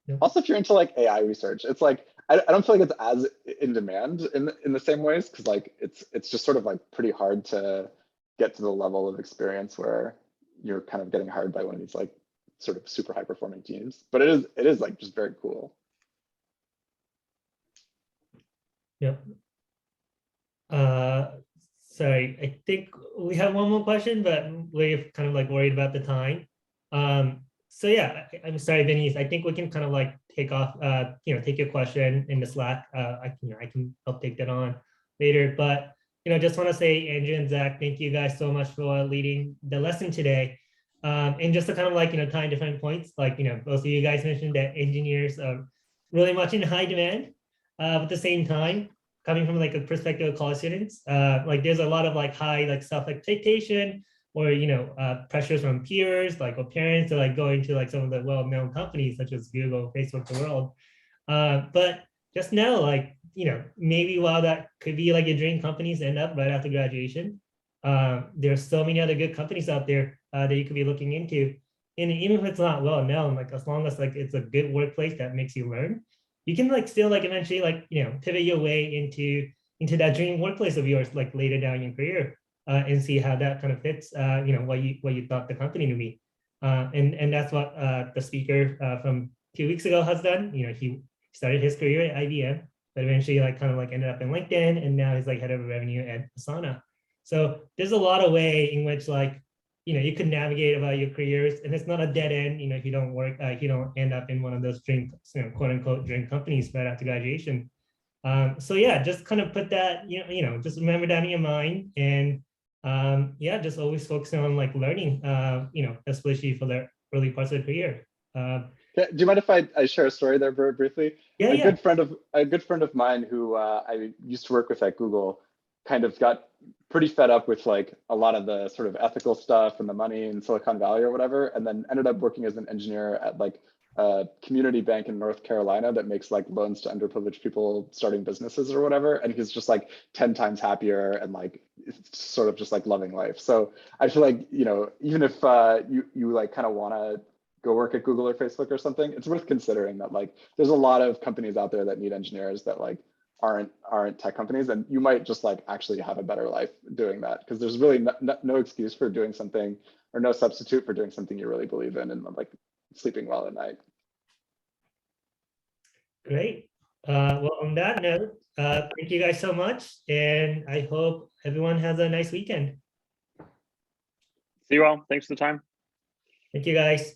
Yeah. Also, if you're into like AI research, it's like, I don't feel like it's as in demand in the same ways, because like it's just sort of like pretty hard to get to the level of experience where you're kind of getting hired by one of these like sort of super high performing teams. But it is like just very cool. Yep. Sorry, I think we have one more question, but we're kind of like worried about the time. So yeah, I'm sorry, Vinny. I think we can kind of like take off, take your question in the Slack. I can help take that on later. But just want to say, Andrew and Zach, thank you guys so much for leading the lesson today. And just to kind of like tie different points, like both of you guys mentioned that engineers are really much in high demand. At the same time, coming from like a perspective of college students, like there's a lot of like high like self-expectation or pressures from peers, like or parents to like go into like some of the well-known companies such as Google, Facebook, the world. But just know, like maybe while that could be like your dream companies end up right after graduation, there's so many other good companies out there that you could be looking into. And even if it's not well known, like as long as like it's a good workplace that makes you learn, you can like still like eventually like pivot your way into that dream workplace of yours like later down in your career, and see how that kind of fits what you thought the company to be, and that's what the speaker from 2 weeks ago has done. He started his career at IBM, but eventually like kind of like ended up in LinkedIn, and now he's like head of revenue at Asana. So there's a lot of way in which like you could navigate about your careers, and it's not a dead end. If you don't work, you don't end up in one of those dream, quote unquote, dream companies right after graduation. So yeah, just kind of put that, just remember that in your mind, and yeah, just always focusing on like learning, especially for the early parts of the career. Do you mind if I share a story there very briefly? Yeah, a good friend of mine who I used to work with at Google kind of got pretty fed up with like a lot of the sort of ethical stuff and the money in Silicon Valley or whatever, and then ended up working as an engineer at like a community bank in North Carolina that makes like loans to underprivileged people starting businesses or whatever. And he's just like 10 times happier and like sort of just like loving life. So I feel like, even if you like kind of want to go work at Google or Facebook or something, it's worth considering that like there's a lot of companies out there that need engineers that like aren't tech companies, and you might just like actually have a better life doing that, because there's really no excuse for doing something, or no substitute for doing something you really believe in and like sleeping well at night. Great. Well, on that note, thank you guys so much, and I hope everyone has a nice weekend. See you all. Thanks for the time. Thank you, guys.